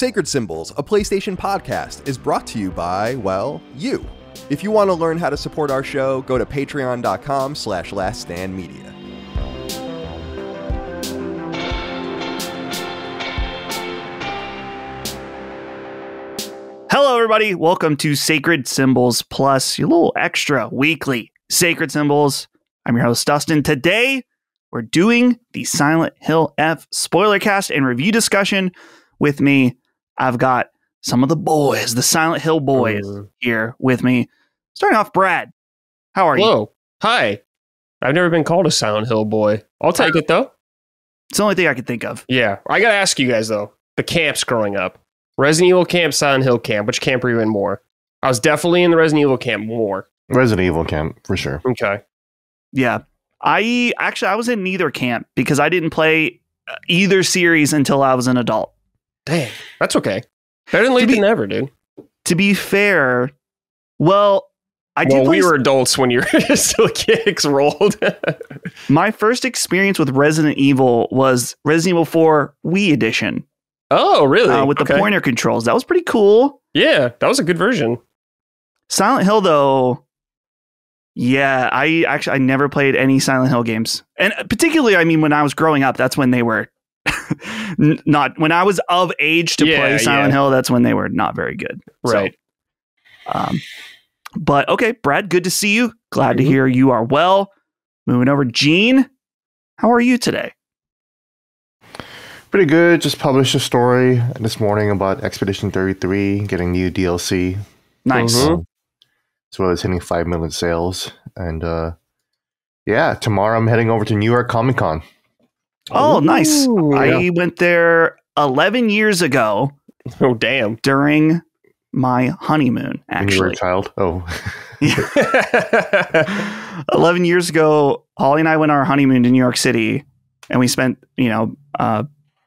Sacred Symbols, a PlayStation podcast, is brought to you by, well, you. If you want to learn how to support our show, go to patreon.com/laststandmedia. Hello, everybody. Welcome to Sacred Symbols Plus, your little extra weekly Sacred Symbols. I'm your host, Dustin. Today, we're doing the Silent Hill F Spoilercast and review discussion. With me, I've got some of the boys, the Silent Hill boys here with me. Starting off, Brad. How are you? Hello. Hi. I've never been called a Silent Hill boy. I'll take it, though. It's the only thing I could think of. Yeah. I got to ask you guys, though. The camps growing up. Resident Evil camp, Silent Hill camp. Which camp were you in more? I was definitely in the Resident Evil camp more. Resident Evil camp, for sure. Okay. Yeah. I was in neither camp because I didn't play either series until I was an adult. Dang. That's okay. Better than late than never, dude. To be fair, well, we were adults when you were still kids rolled. My first experience with Resident Evil was Resident Evil 4 Wii Edition. Oh, really? With the pointer controls. That was pretty cool. Yeah, that was a good version. Silent Hill, though, yeah, I never played any Silent Hill games. And particularly, I mean, when I was growing up, that's when they were not, when I was of age to play Silent Hill, that's when they were not very good. Right. So, but okay, Brad, good to see you. Glad to hear you are well. Moving over, Gene, how are you today? Pretty good. Just published a story this morning about Expedition 33 getting new DLC. Nice. As well as hitting 5 million sales. And yeah, tomorrow I'm heading over to New York Comic Con. Oh, nice. Yeah. I went there 11 years ago. Oh, damn. During my honeymoon, actually. When you were a child? Oh. 11 years ago, Holly and I went on our honeymoon to New York City, and we spent, I don't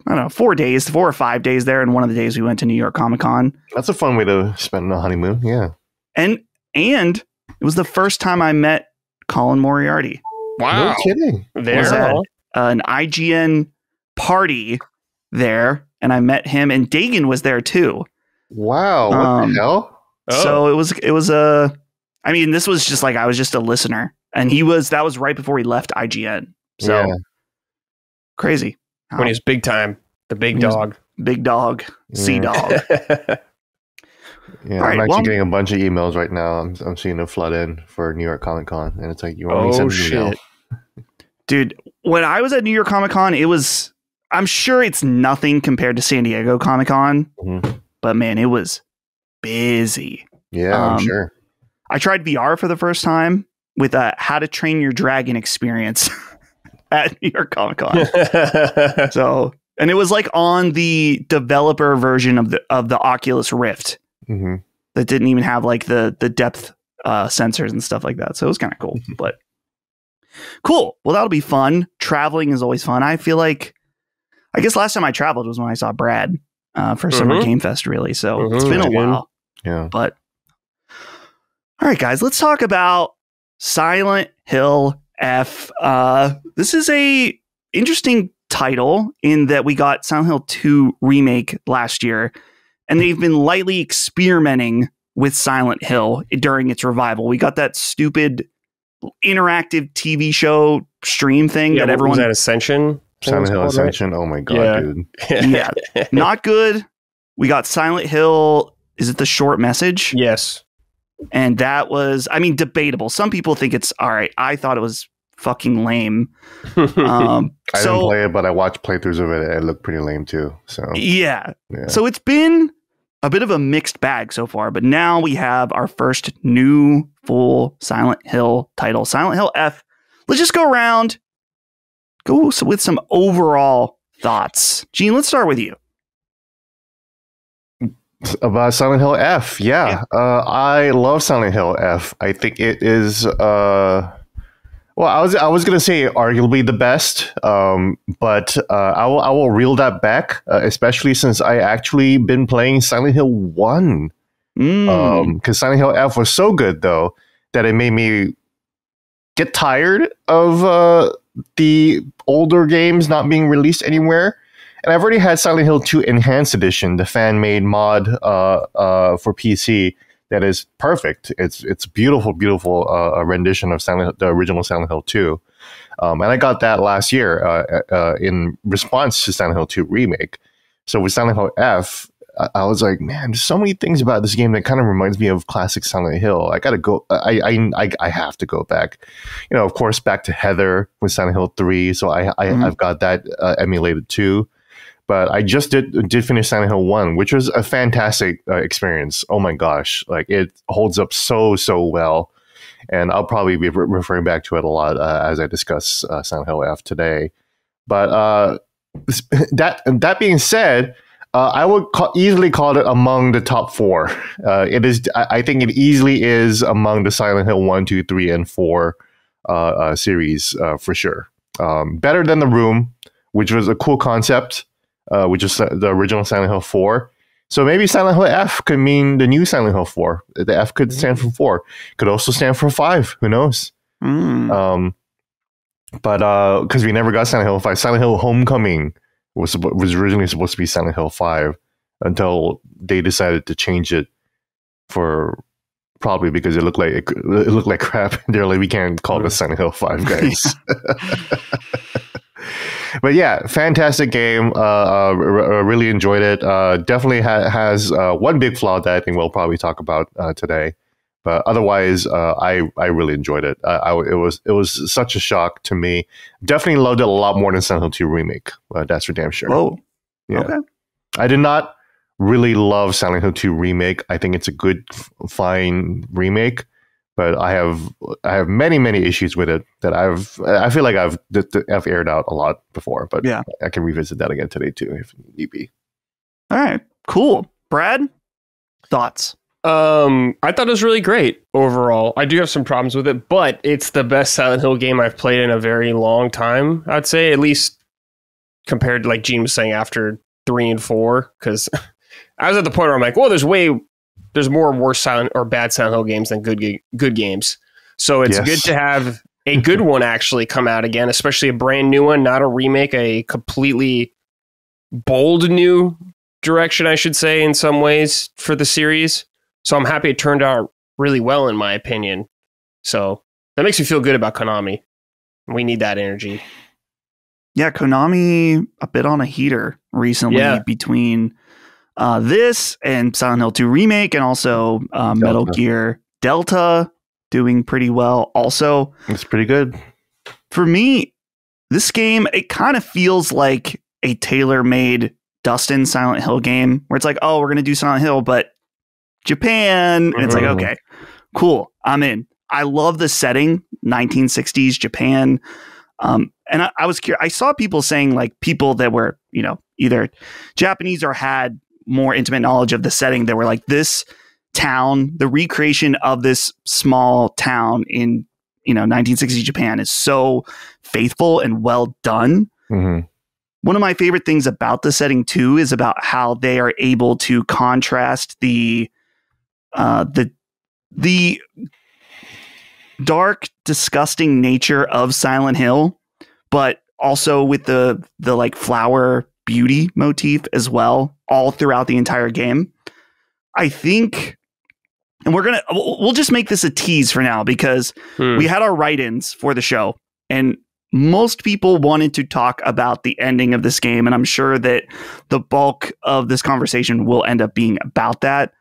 know, 4 or 5 days there, and one of the days we went to New York Comic Con. That's a fun way to spend a honeymoon, yeah. And it was the first time I met Colin Moriarty. Wow. No kidding. There was at an IGN party there, and I met him, and Dagan was there too. Wow, what the hell? So it was I mean, this was just like, I was just a listener, and that was right before he left IGN. So crazy. When he was big time, the big dog. Big dog, Sea Dog. Yeah, I'm actually getting a bunch of emails right now. I'm seeing them flood in for New York Comic Con, and it's like, you want me to send an email? Dude, when I was at New York Comic Con, I'm sure it's nothing compared to San Diego Comic Con, but man, it was busy. Yeah, I'm sure. I tried VR for the first time with a How to Train Your Dragon experience at New York Comic Con. So, and it was like on the developer version of the Oculus Rift that didn't even have like the depth sensors and stuff like that. So it was kind of cool, but cool. Well, that'll be fun. Traveling is always fun. I feel like, I guess last time I traveled was when I saw Brad for Summer Game Fest, really. So it's been a while. Yeah. But all right, guys, let's talk about Silent Hill F. This is a interesting title in that we got Silent Hill 2 remake last year, and they've been lightly experimenting with Silent Hill during its revival. We got that stupid interactive TV show stream thing that everyone... Was that Ascension? Silent Hill Ascension? Right? Oh my god, dude. Yeah, not good. We got Silent Hill... Is it The Short Message? Yes. And that was, I mean, debatable. Some people think it's all right. I thought it was fucking lame. I didn't play it, but I watched playthroughs of it. It looked pretty lame too. So yeah. So it's been a bit of a mixed bag so far, but now we have our first new full Silent Hill title, Silent Hill F. Let's just go around, with some overall thoughts. Gene, let's start with you. About Silent Hill F, I love Silent Hill F. I think it is, I was gonna say arguably the best, but I will reel that back, especially since I actually been playing Silent Hill 1, because Silent Hill F was so good though that it made me get tired of the older games not being released anywhere. And I've already had Silent Hill 2 Enhanced Edition, the fan-made mod for PC that is perfect. It's beautiful, beautiful rendition of the original Silent Hill 2. And I got that last year in response to Silent Hill 2 Remake. So with Silent Hill F, I was like, man, there's so many things about this game that kind of reminds me of classic Silent Hill. I gotta go. I have to go back. You know, of course, back to Heather with Silent Hill 3. So I've got that emulated too. But I just did finish Silent Hill 1, which was a fantastic experience. Oh my gosh, like it holds up so well. And I'll probably be referring back to it a lot as I discuss Silent Hill F today. But that being said, I would easily call it among the top 4. It is. I think it easily is among the Silent Hill 1, 2, 3, and 4 series for sure. Better than The Room, which was a cool concept, which is the original Silent Hill 4. So maybe Silent Hill F could mean the new Silent Hill 4. The F could stand for 4. Could also stand for 5. Who knows? But because we never got Silent Hill 5, Silent Hill Homecoming was originally supposed to be Silent Hill 5 until they decided to change it for probably because it looked like crap. They're like, we can't call this Silent Hill 5, guys. But yeah, fantastic game. Really enjoyed it. Definitely has one big flaw that I think we'll probably talk about today. But otherwise, I really enjoyed it. It was such a shock to me. Definitely loved it a lot more than Silent Hill 2 Remake. That's for damn sure. Oh, yeah. Okay. I did not really love Silent Hill 2 Remake. I think it's a good, fine remake. But I have many issues with it that I feel like I've aired out a lot before. But yeah, I can revisit that again today too if need be. All right, cool. Brad, thoughts? I thought it was really great overall. I do have some problems with it, but it's the best Silent Hill game I've played in a very long time. I'd say, at least compared to, like Gene was saying, after 3 and 4, because I was at the point where I'm like, well, there's more worse Silent or bad Silent Hill games than good games. So it's good to have a good one actually come out again, especially a brand new one, not a remake, a completely bold new direction, I should say, in some ways for the series. So I'm happy it turned out really well, in my opinion. So that makes me feel good about Konami. We need that energy. Yeah, Konami a bit on a heater recently between this and Silent Hill 2 Remake, and also Metal Gear Delta doing pretty well also. It's pretty good. For me, this game, it kind of feels like a tailor-made Dustin Silent Hill game, where it's like, oh, we're going to do Silent Hill, but Japan. And it's like, okay, cool, I'm in. I love the setting, 1960s Japan. And I was curious. I saw people saying, like, people that were, either Japanese or had more intimate knowledge of the setting, that were like, this town, the recreation of this small town in 1960s Japan is so faithful and well done. One of my favorite things about the setting too is about how they are able to contrast the dark, disgusting nature of Silent Hill, but also with the like flower beauty motif as well, all throughout the entire game. I think, and we'll just make this a tease for now, because we had our write-ins for the show, and most people wanted to talk about the ending of this game, and I'm sure that the bulk of this conversation will end up being about that.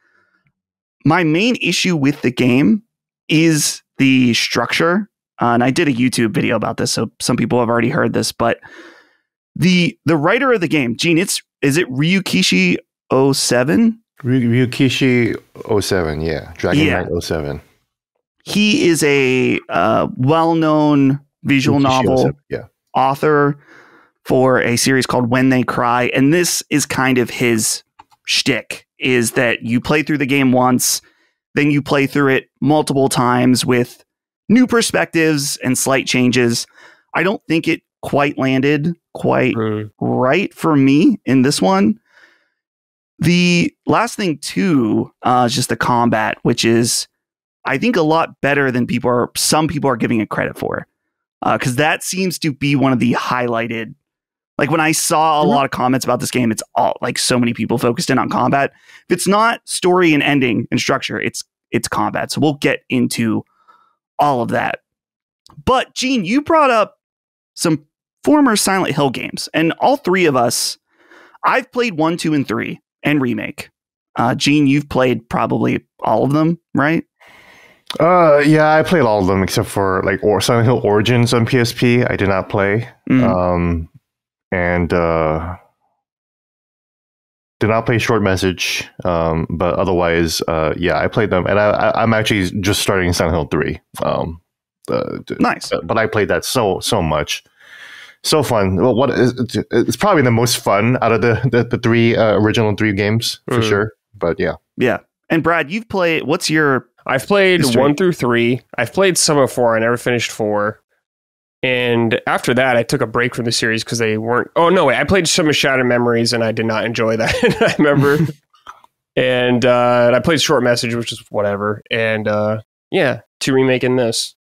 My main issue with the game is the structure, and I did a YouTube video about this, so some people have already heard this, but the writer of the game, Gene, is it Ryukishi 07? Ryukishi 07, yeah. Dragon Knight 07. He is a well-known visual novel author for a series called When They Cry, and this is kind of his shtick, is that you play through the game once, then you play through it multiple times with new perspectives and slight changes. I don't think it quite landed right for me in this one. The last thing too is just the combat, which is, I think, a lot better than some people are giving it credit for, because that seems to be one of the highlighted Like when I saw a lot of comments about this game, it's all like so many people focused in on combat. If it's not story and ending and structure, it's combat. So we'll get into all of that. But Gene, you brought up some former Silent Hill games, and all three of us, I've played 1, 2, and 3 and remake. Gene, you've played probably all of them, right? Yeah, I played all of them except for like Silent Hill Origins on PSP. I did not play. And did not play Short Message, but otherwise, yeah, I played them, and I'm actually just starting Silent Hill 3. Nice, but I played that so much, so fun. Well, it's probably the most fun out of the three original 3 games for sure. But yeah. And Brad, you've played. What's your? I've played history? 1 through 3. I've played some of 4. I never finished 4. And after that, I took a break from the series because they weren't... Oh, no, wait. I played some of Shattered Memories, and I did not enjoy that. I remember. And I played Short Message, which is whatever. And yeah, to remaking this.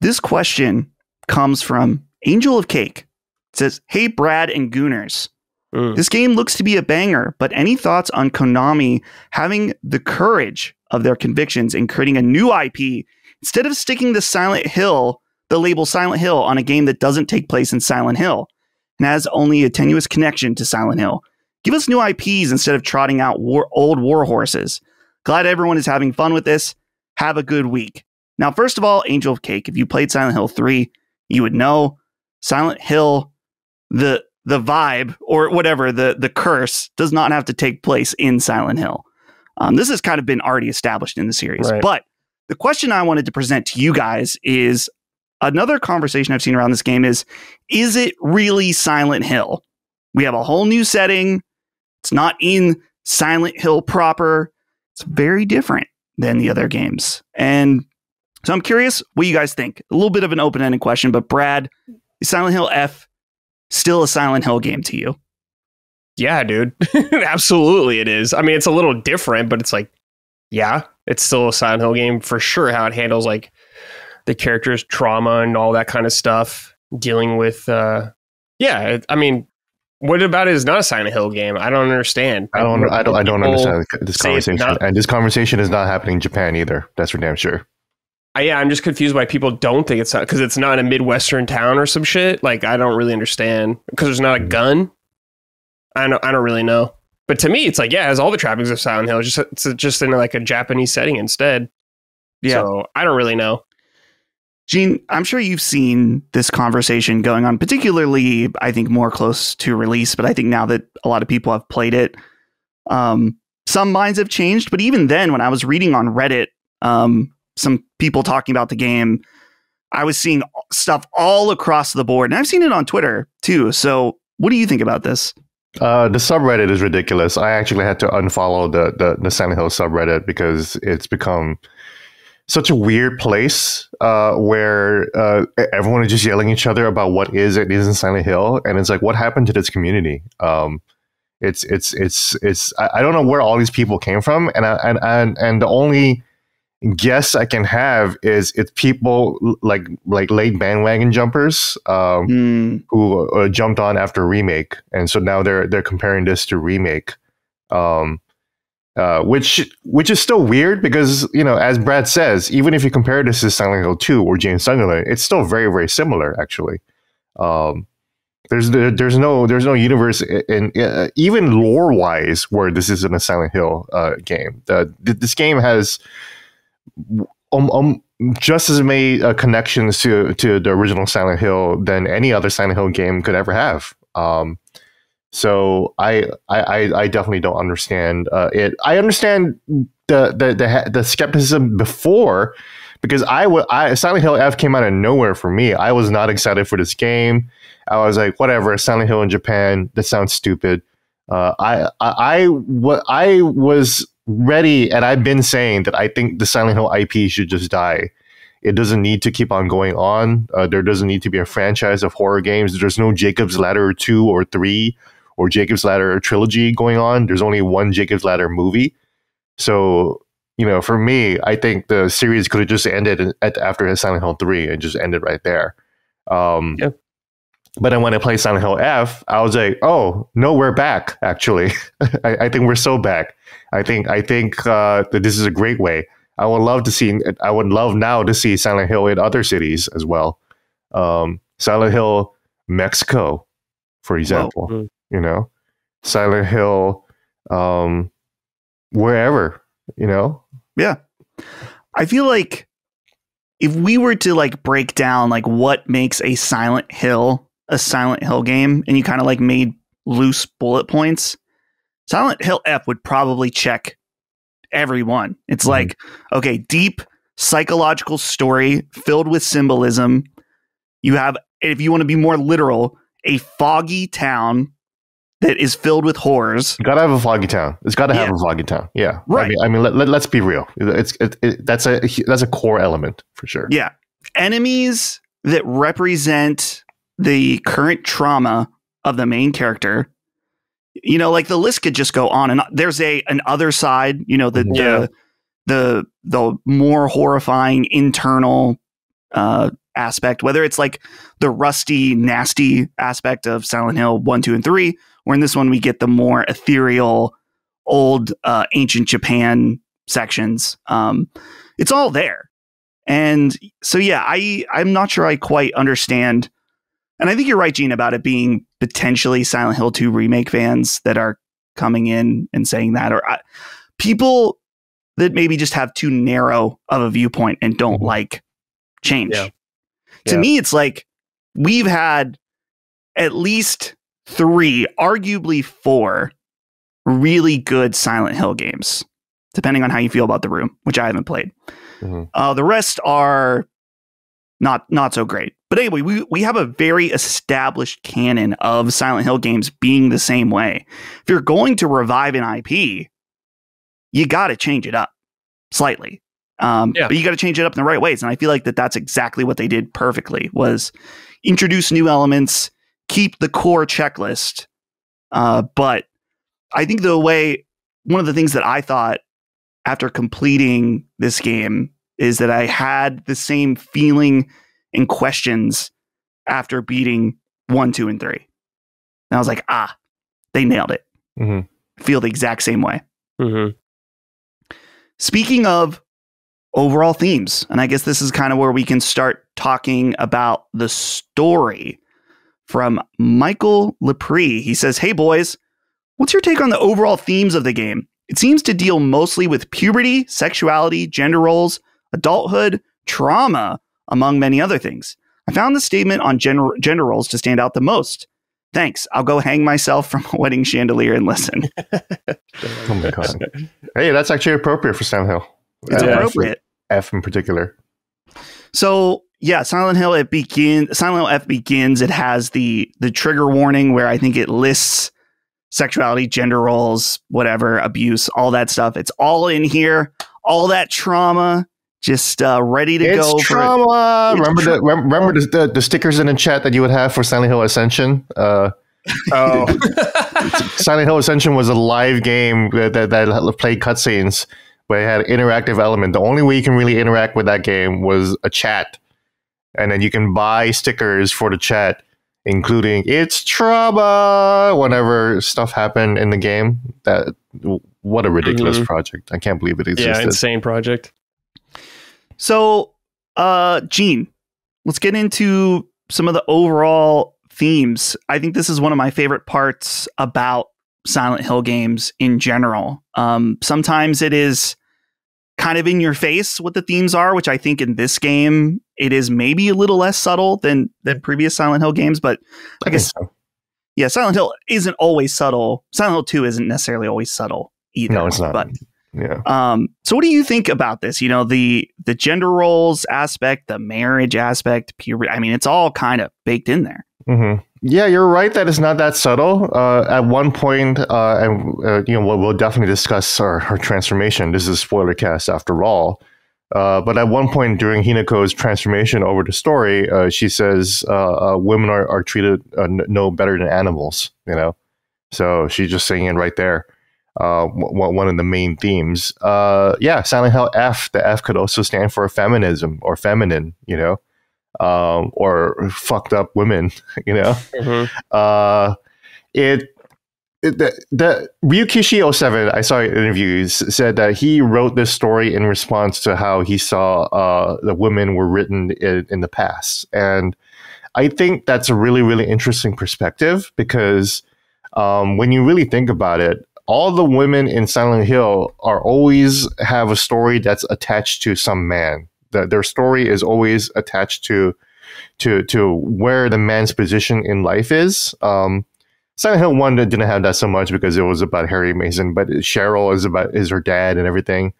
This question comes from Angel of Cake. It says, "Hey, Brad and Gooners. This game looks to be a banger, but any thoughts on Konami having the courage of their convictions in creating a new IP instead of sticking to Silent Hill... the label Silent Hill on a game that doesn't take place in Silent Hill and has only a tenuous connection to Silent Hill? Give us new IPs instead of trotting out old war horses. Glad everyone is having fun with this. Have a good week." Now, first of all, Angel of Cake, if you played Silent Hill 3, you would know Silent Hill, the vibe or whatever, the curse does not have to take place in Silent Hill. This has kind of been already established in the series. Right. But the question I wanted to present to you guys is, another conversation I've seen around this game is it really Silent Hill? We have a whole new setting. It's not in Silent Hill proper. It's very different than the other games. And so I'm curious what you guys think. A little bit of an open-ended question, but Brad, is Silent Hill F still a Silent Hill game to you? Yeah, dude. Absolutely it is. I mean, it's a little different, but it's like, yeah, it's still a Silent Hill game for sure. How it handles like the character's trauma and all that kind of stuff, dealing with, I mean, what about it is not a Silent Hill game? I don't understand. I don't understand this conversation. And this conversation is not happening in Japan either. That's for damn sure. Yeah, I'm just confused why people don't think it's not, because it's not a Midwestern town or some shit. Like, I don't really understand, because there's not a gun. I don't really know. But to me, it's like, yeah, it has all the trappings of Silent Hill. It's just in like a Japanese setting instead. Yeah. So I don't really know. Gene, I'm sure you've seen this conversation going on, particularly, I think, more close to release. But I think now that a lot of people have played it, some minds have changed. But even then, when I was reading on Reddit, some people talking about the game, I was seeing stuff all across the board. And I've seen it on Twitter, too. So what do you think about this? The subreddit is ridiculous. I actually had to unfollow the Silent Hill subreddit because it's become such a weird place where everyone is just yelling at each other about what is and isn't Silent Hill, and it's like, what happened to this community? It's I don't know where all these people came from, and the only guess I can have is it's people like late bandwagon jumpers who jumped on after remake, and so now they're comparing this to remake. Which is still weird because, you know, as Brad says, even if you compare this to Silent Hill 2 or James Sunderland, it's still very, very similar, actually. There's no universe in even lore wise where this isn't a Silent Hill game. This game has just as many connections to the original Silent Hill than any other Silent Hill game could ever have. So I definitely don't understand it. I understand the skepticism before, because Silent Hill F came out of nowhere for me. I was not excited for this game. I was like, whatever, Silent Hill in Japan, that sounds stupid. I was ready, and I've been saying that I think the Silent Hill IP should just die. It doesn't need to keep on going on. There doesn't need to be a franchise of horror games. There's no Jacob's Ladder 2 or 3 or Jacob's Ladder trilogy going on. There's only one Jacob's Ladder movie. So, you know, for me, I think the series could have just ended after Silent Hill 3 and just ended right there. But then when I played Silent Hill F, I was like, oh no, we're back. Actually, I think we're so back. I think that this is a great way. I would love now to see Silent Hill in other cities as well. Silent Hill Mexico, for example. Whoa. You know, Silent Hill wherever. You know. Yeah, I feel like if we were to like break down like what makes a Silent Hill game, and you kind of like made loose bullet points, Silent Hill F would probably check every one. It's like, okay, deep psychological story filled with symbolism. You have, if you want to be more literal, a foggy town that is filled with horrors. You gotta have a foggy town. It's gotta have a foggy town. Yeah, right. I mean, let's be real. That's a core element for sure. Yeah, enemies that represent the current trauma of the main character. You know, like the list could just go on and on. There's an other side. You know, the more horrifying internal aspect, whether it's like the rusty, nasty aspect of Silent Hill 1, 2, and 3, or in this one we get the more ethereal, old, ancient Japan sections. It's all there. And so, yeah, I'm not sure I quite understand. And I think you're right, Gene, about it being potentially Silent Hill 2 remake fans that are coming in and saying that, or people that maybe just have too narrow of a viewpoint and don't like change. Yeah. To me, it's like we've had at least 3, arguably 4 really good Silent Hill games, depending on how you feel about The Room, which I haven't played. The rest are not so great. But anyway, we have a very established canon of Silent Hill games being the same way. If you're going to revive an IP, you got to change it up slightly. But you got to change it up in the right ways. And I feel like that's exactly what they did perfectly, was introduce new elements, keep the core checklist. But I think one of the things that I thought after completing this game is that I had the same feeling and questions after beating 1, 2, and 3. And I was like, they nailed it. I feel the exact same way. Speaking of overall themes, and I guess this is kind of where we can start talking about the story, from Michael Lepre. He says, hey boys, what's your take on the overall themes of the game? It seems to deal mostly with puberty, sexuality, gender roles, adulthood, trauma, among many other things. I found the statement on gender roles to stand out the most. Thanks. I'll go hang myself from a wedding chandelier and listen. Oh my God. Hey, that's actually appropriate for Silent Hill. It's appropriate. F in particular. So yeah, Silent Hill F begins. It has the trigger warning where I think it lists sexuality, gender roles, whatever, abuse, all that stuff. It's all in here. All that trauma, just ready to go. It's trauma. Remember the stickers in the chat that you would have for Silent Hill Ascension? Silent Hill Ascension was a live game that played cutscenes, but it had an interactive element. The only way you can really interact with that game was a chat. And then you can buy stickers for the chat, including "It's trauma" whenever stuff happened in the game. What a ridiculous project. I can't believe it existed. Yeah, insane project. So, Gene, let's get into some of the overall themes. I think this is one of my favorite parts about Silent Hill games in general. Sometimes it is kind of in your face what the themes are, which I think in this game it is maybe a little less subtle than previous Silent Hill games, but I guess so. Yeah, Silent Hill isn't always subtle. Silent Hill 2 isn't necessarily always subtle either. No, it's not. But yeah. So what do you think about this? You know, the gender roles aspect, the marriage aspect, puberty. I mean, it's all kind of baked in there. Yeah, you're right that it's not that subtle. At one point, we'll definitely discuss her transformation. This is a Spoilercast after all. But at one point during Hinako's transformation over the story, she says women are treated no better than animals, you know? So she's just saying it right there. One of the main themes. Silent Hill F, the F could also stand for feminism or feminine, you know? or fucked up women, you know. The Ryukishi 07, I saw interviews, said that he wrote this story in response to how he saw the women were written in the past. And I think that's a really, really interesting perspective because when you really think about it, all the women in Silent Hill are always have a story that's attached to some man. Their story is always attached to where the man's position in life is. Silent Hill 1 didn't have that so much because it was about Harry Mason, but Cheryl is her dad and everything.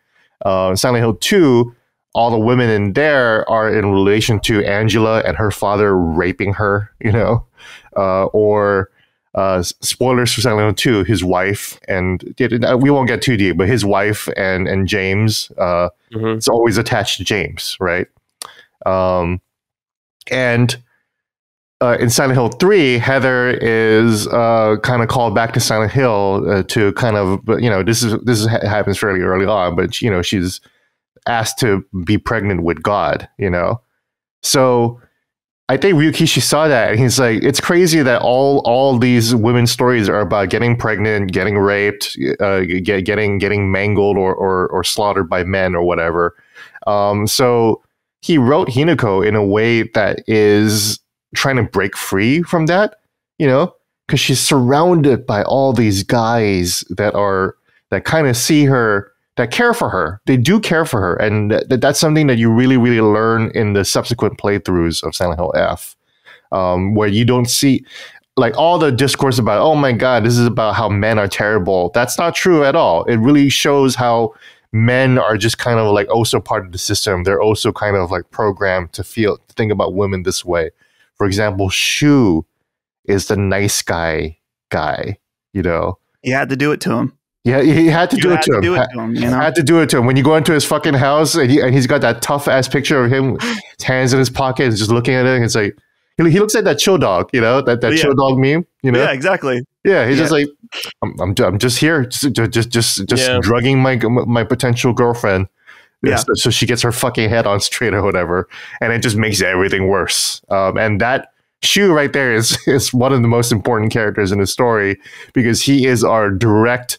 Silent Hill 2, all the women in there are in relation to Angela and her father raping her, you know, or spoilers for Silent Hill 2, his wife, and we won't get too deep, but his wife and James, it's always attached to James, right? And in Silent Hill 3, Heather is kind of called back to Silent Hill to kind of, you know, this happens fairly early on, but you know, she's asked to be pregnant with God, you know. So I think Ryukishi saw that and he's like, it's crazy that all these women's stories are about getting pregnant, getting raped, getting mangled or slaughtered by men or whatever. So he wrote Hinako in a way that is trying to break free from that, you know, because she's surrounded by all these guys that kind of see her, that care for her. They do care for her, and that's something that you really, really learn in the subsequent playthroughs of Silent Hill F, where you don't see like all the discourse about, oh my god, this is about how men are terrible. That's not true at all. It really shows how men are just kind of like also part of the system. They're also kind of like programmed to think about women this way. For example, Shu is the nice guy, you know. You had to do it to him. Yeah, he had to do it to him. You know? Had to do it to him. When you go into his fucking house and he's got that tough ass picture of him, his hands in his pocket, and just looking at it, and it's like he looks like that chill dog, you know, that chill dog meme, you know. Yeah, exactly. Yeah, he's just like, I'm just here, just drugging my potential girlfriend. Yeah. So she gets her fucking head on straight or whatever, and it just makes everything worse. And that Shu right there is one of the most important characters in the story because he is our direct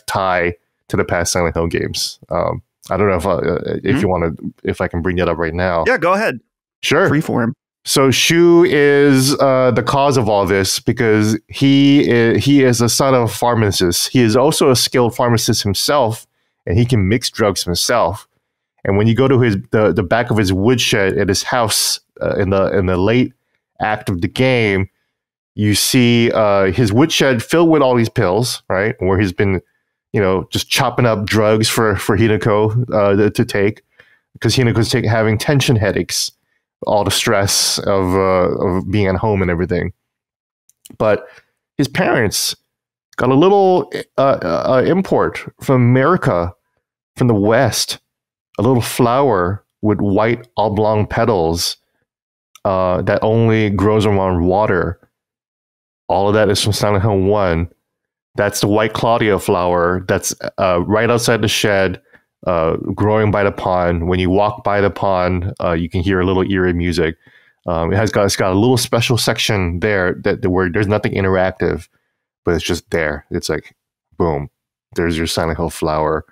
tie to the past Silent Hill games. I don't know if you want to, if I can bring that up right now. Yeah, go ahead. Sure. Free for him. So Shu is the cause of all this because he is a son of a pharmacist. He is also a skilled pharmacist himself, and he can mix drugs himself. And when you go to the back of his woodshed at his house in the late act of the game, you see his woodshed filled with all these pills, right? Where he's been, you know, just chopping up drugs for Hinako to take because Hinako's having tension headaches, all the stress of being at home and everything. But his parents got a little import from America, from the West, a little flower with white oblong petals that only grows around water. All of that is from Silent Hill 1. That's the white Claudia flower that's right outside the shed, growing by the pond. When you walk by the pond, you can hear a little eerie music. It's got a little special section there where there's nothing interactive, but it's just there. It's like, boom, there's your Silent Hill flower.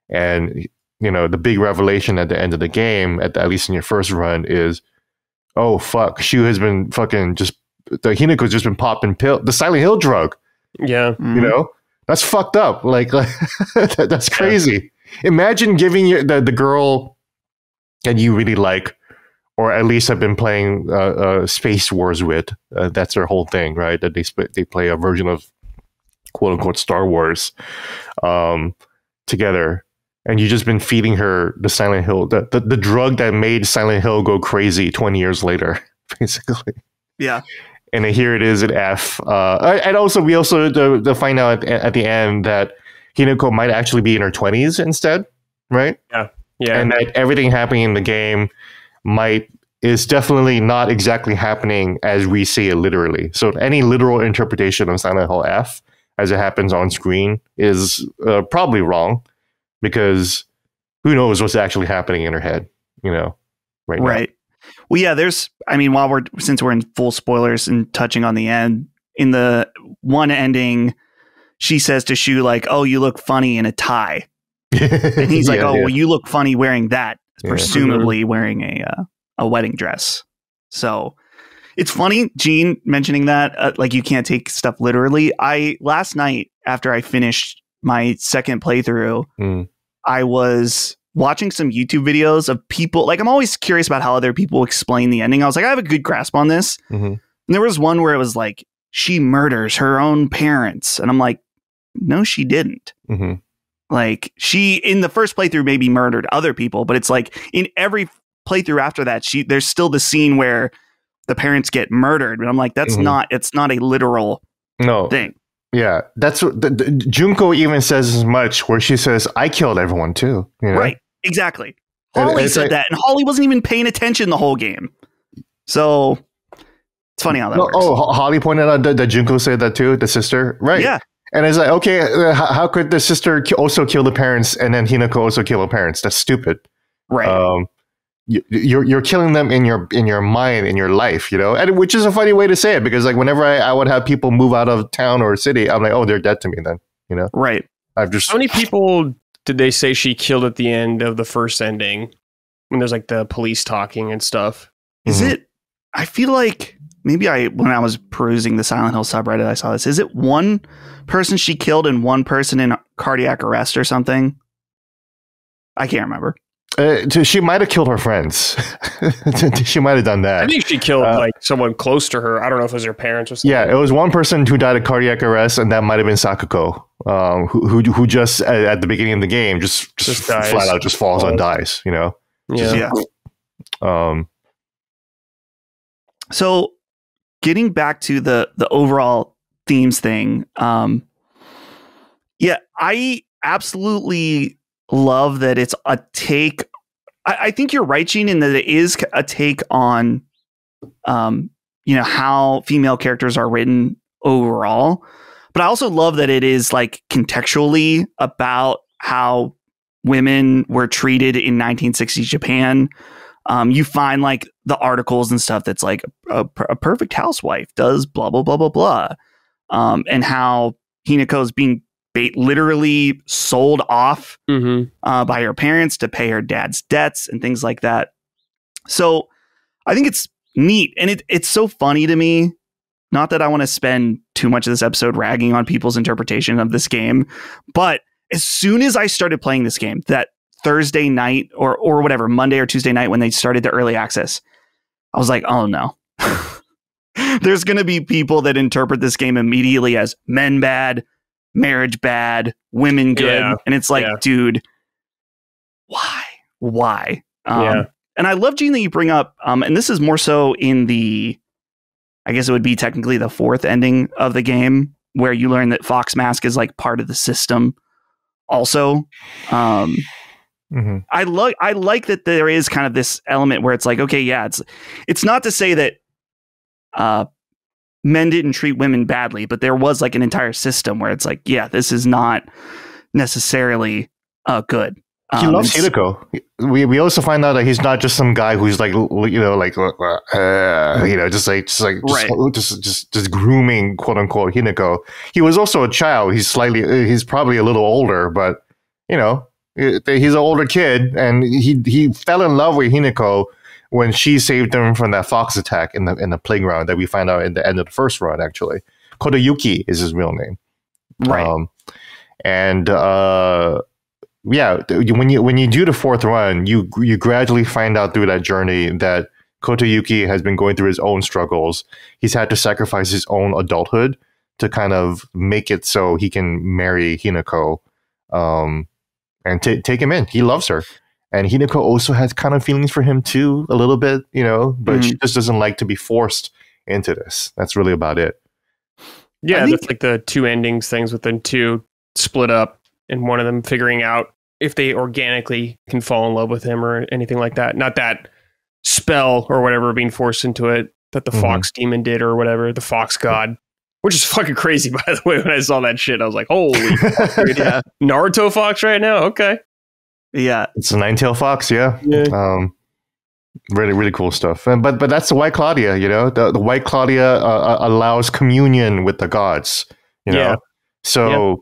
And, you know, the big revelation at the end of the game, at least in your first run, is, oh, fuck, Shu has been fucking the Hinako's just been popping the Silent Hill drug. Yeah. You know? That's fucked up. Like that's crazy. Yeah. Imagine giving the girl that you really like, or at least have been playing Space Wars with. That's their whole thing, right? That they play a version of quote unquote Star Wars together, and you've just been feeding her the Silent Hill, the drug that made Silent Hill go crazy 20 years later, basically. Yeah. And then here it is at F. And also, we also find out at the end that Hinako might actually be in her 20s instead, right? Yeah. Yeah. And that everything happening in the game is definitely not exactly happening as we see it literally. So any literal interpretation of Silent Hill F as it happens on screen is probably wrong, because who knows what's actually happening in her head, you know, right now. Well, yeah, since we're in full spoilers and touching on the end, in the one ending, she says to Shu, like, "Oh, you look funny in a tie." And he's like, "Oh, well, you look funny wearing that," presumably wearing a wedding dress. So it's funny, Gene, mentioning that, like, you can't take stuff literally. Last night, after I finished my second playthrough, I was watching some YouTube videos of people. Like, I'm always curious about how other people explain the ending. I was like, I have a good grasp on this. And there was one where it was like, she murders her own parents. And I'm like, no, she didn't. Like, she, in the first playthrough, maybe murdered other people, but it's like in every playthrough after that, there's still the scene where the parents get murdered. And I'm like, it's not a literal thing. Yeah, that's what Junko even says as much, where she says, "I killed everyone too." You know? Right, exactly. Holly said that, and Holly wasn't even paying attention the whole game. So it's funny how that works. Oh, Holly pointed out that Junko said that too, the sister, right? Yeah, and it's like, okay, how could the sister also kill the parents, and then Hinako also kill the parents? That's stupid, right? You're killing them in your mind, in your life, you know, and which is a funny way to say it, because like whenever I would have people move out of town or city, I'm like, oh, they're dead to me then, you know, right? How many people did they say she killed at the end of the first ending when there's like the police talking and stuff? Is it? I feel like maybe when I was perusing the Silent Hill subreddit, I saw this. Is it one person she killed and one person in cardiac arrest or something? I can't remember. She might have killed her friends. She might have done that. I think she killed like someone close to her. I don't know if it was her parents or something. Yeah, it was one person who died of cardiac arrest, and that might have been Sakuko, who just at the beginning of the game just flat out just falls and dies. You know. Yeah. So, getting back to the overall themes thing, yeah, I absolutely love that it's a take. I think you're right, Gene, in that it is a take on, how female characters are written overall. But I also love that it is like contextually about how women were treated in 1960s Japan. You find like the articles and stuff that's like a perfect housewife does blah, blah, blah, blah, blah. And how Hinako's being literally sold off by her parents to pay her dad's debts and things like that. So I think it's neat. And it's so funny to me. Not that I want to spend too much of this episode ragging on people's interpretation of this game, but as soon as I started playing this game, that Thursday night or whatever, Monday or Tuesday night when they started the early access, I was like, oh no. There's going to be people that interpret this game immediately as men bad, marriage bad, women good. And it's like, dude, why? And I love, Gene, that you bring up, and this is more so in I guess it would be technically the fourth ending of the game, where you learn that Fox Mask is like part of the system also. I like that there is kind of this element where it's like, okay, yeah, it's not to say that men didn't treat women badly, but there was like an entire system where it's like, yeah, this is not necessarily good. He loves Hinako. We also find out that he's not just some guy who's like, just grooming, quote unquote, Hinako. He was also a child. He's probably a little older, but you know, he's an older kid, and he fell in love with Hinako when she saved him from that fox attack in the playground that we find out at the end of the first run. Actually, Kotoyuki is his real name, right? When you do the fourth run, you gradually find out through that journey that Kotoyuki has been going through his own struggles. He's had to sacrifice his own adulthood to kind of make it so he can marry Hinako, and take him in. He loves her. And Hinako also has kind of feelings for him too, a little bit, you know, but she just doesn't like to be forced into this. That's really about it. Yeah, that's like the two endings things with them two split up, and one of them figuring out if they organically can fall in love with him or anything like that. Not that spell or whatever being forced into it that the Fox Demon did or whatever, the Fox God, which is fucking crazy, by the way. When I saw that shit, I was like, holy fuck, dude, yeah. Naruto Fox right now? Okay. Yeah. It's a nine-tailed fox, yeah. Really, really cool stuff. But that's the White Claudia, you know. The White Claudia allows communion with the gods, you know. Yeah. So,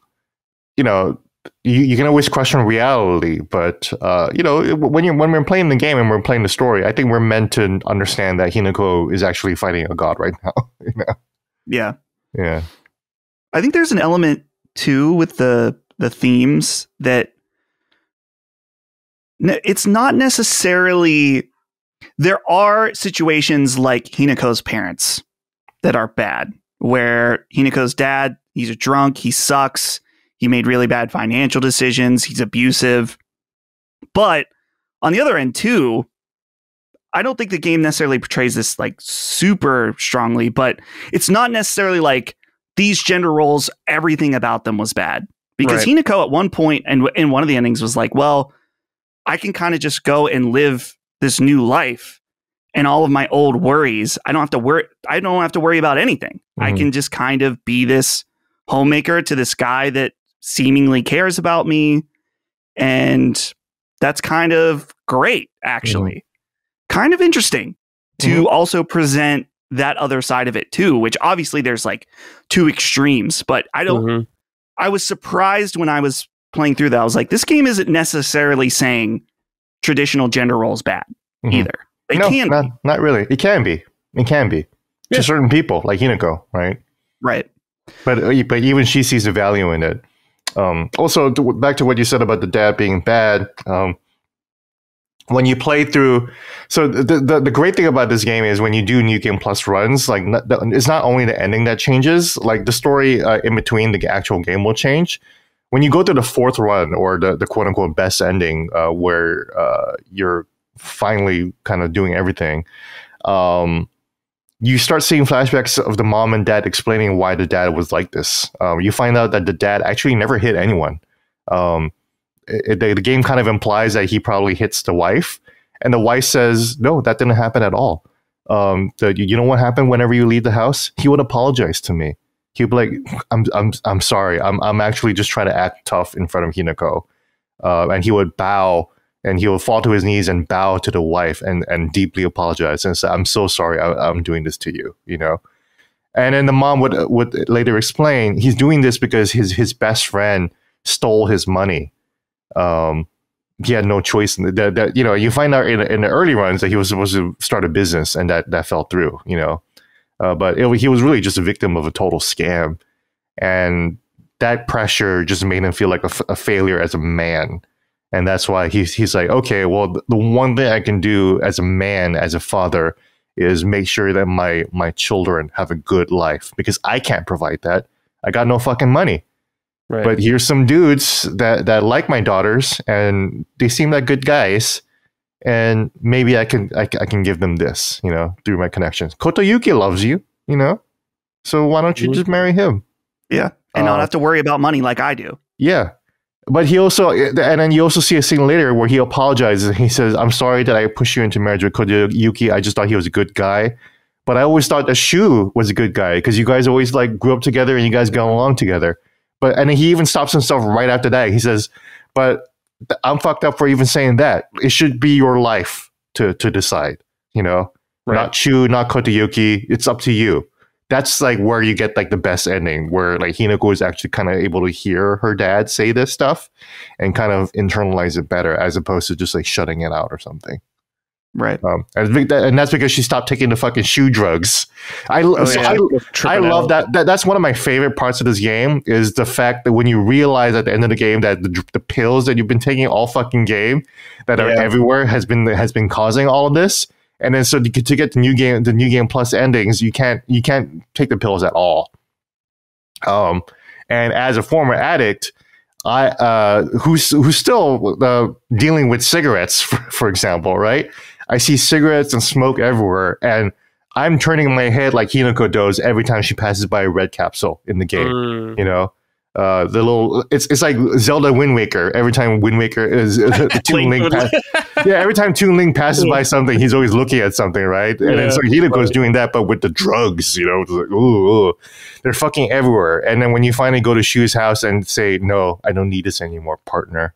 you know, you can always question reality, but you know, when we're playing the game and we're playing the story, I think we're meant to understand that Hinako is actually fighting a god right now. You know? Yeah. Yeah. I think there's an element too with the themes that it's not necessarily. There are situations like Hinako's parents that are bad, where Hinako's dad, he's a drunk, he sucks, he made really bad financial decisions, he's abusive. But on the other end too, I don't think the game necessarily portrays this like super strongly, but it's not necessarily like these gender roles, everything about them was bad. Because Hinako at one point, and in one of the endings, was like, well, I can kind of just go and live this new life, and all of my old worries, I don't have to worry about anything. I can just kind of be this homemaker to this guy that seemingly cares about me, and that's kind of great, actually. Kind of interesting to also present that other side of it too, which obviously there's like two extremes, but I was surprised when I was playing through that. I was like, this game isn't necessarily saying traditional gender roles bad either. They can be. Not really. It can be. It can be to certain people, like Hinako, right? Right. But even she sees the value in it. Also, back to what you said about the dad being bad. When you play through, so the great thing about this game is when you do New Game Plus runs, like it's not only the ending that changes, like the story in between the actual game will change. When you go to the fourth run, or the quote unquote best ending, where you're finally kind of doing everything, you start seeing flashbacks of the mom and dad explaining why the dad was like this. You find out that the dad actually never hit anyone. The game kind of implies that he probably hits the wife, and the wife says, no, that didn't happen at all. You know what happened whenever you leave the house? He would apologize to me. He'd be like, I'm sorry. I'm actually just trying to act tough in front of Hinako. And he would bow, and he would fall to his knees and bow to the wife and deeply apologize and say, I'm so sorry I'm doing this to you, you know? And then the mom would later explain he's doing this because his best friend stole his money. He had no choice. That you know, you find out in the early runs that he was supposed to start a business, and that fell through, you know. But he was really just a victim of a total scam, and that pressure just made him feel like a failure as a man. And that's why he's like, okay, well, the one thing I can do as a man, as a father, is make sure that my children have a good life, because I can't provide that. I got no fucking money. Right. But here's some dudes that like my daughters, and they seem like good guys, and maybe I can give them this, you know, through my connections. Kotoyuki loves you, you know, so why don't you just marry him? Yeah, and not have to worry about money like I do. Yeah, but he also, and then you also see a scene later where he apologizes. He says, "I'm sorry that I pushed you into marriage with Kotoyuki. I just thought he was a good guy, but I always thought that Shu was a good guy because you guys always like grew up together and you guys got along together." But and he even stops himself right after that. He says, "But I'm fucked up for even saying that. It should be your life to decide, you know, not Shu, not Kotoyuki. It's up to you." That's like where you get like the best ending, where like Hinako is actually kind of able to hear her dad say this stuff and kind of internalize it better, as opposed to just like shutting it out or something. Right. And that's because she stopped taking the fucking shoe drugs. I love that. That's one of my favorite parts of this game, is the fact that when you realize at the end of the game that the pills that you've been taking all fucking game that are everywhere has been causing all of this. And then so to get the new game plus endings, you can't take the pills at all. And as a former addict, I who's still dealing with cigarettes, for example, right? I see cigarettes and smoke everywhere, and I'm turning my head like Hinako does every time she passes by a red capsule in the game. You know, the little it's like Zelda Wind Waker. Every time Wind Waker is Toon Link, every time Toon Link passes by something, he's always looking at something, right? And then so Hinako's doing that, but with the drugs, you know, it's like, ooh, they're fucking everywhere. And then when you finally go to Shu's house and say, "No, I don't need this anymore, partner,"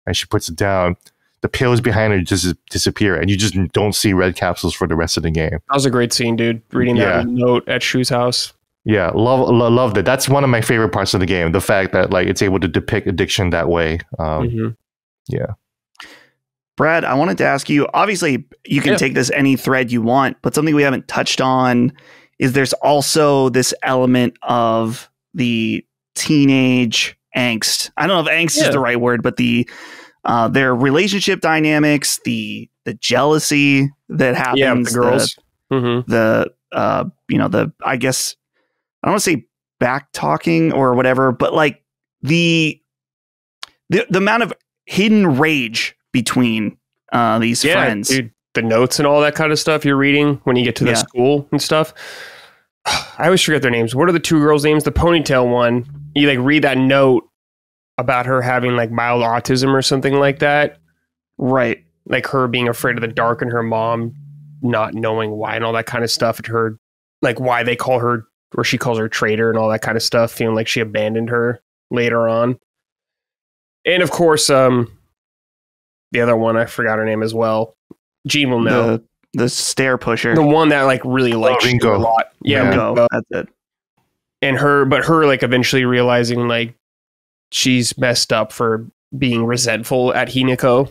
and she puts it down, the pills behind her just disappear, and you just don't see red capsules for the rest of the game. That was a great scene, dude. Reading that note at Shu's house. Yeah, loved it. That's one of my favorite parts of the game. The fact that like it's able to depict addiction that way. Yeah. Brad, I wanted to ask you, obviously you can take this any thread you want, but something we haven't touched on is there's also this element of the teenage angst. I don't know if angst is the right word, but their relationship dynamics, the jealousy that happens. Yeah, the girls. I guess I don't want to say back talking or whatever, but like the amount of hidden rage between these friends. Dude, the notes and all that kind of stuff you're reading when you get to the school and stuff. I always forget their names. What are the two girls' names? The ponytail one. You like read that note about her having like mild autism or something like that. Right. Like her being afraid of the dark and her mom not knowing why and all that kind of stuff. And her, like why they call her, or she calls her traitor and all that kind of stuff, feeling like she abandoned her later on. And of course, the other one, I forgot her name as well. Gene will know. The stair pusher. The one that like really likes Ringo a lot. Yeah, Ringo. That's it. And her like eventually realizing like she's messed up for being resentful at Hinako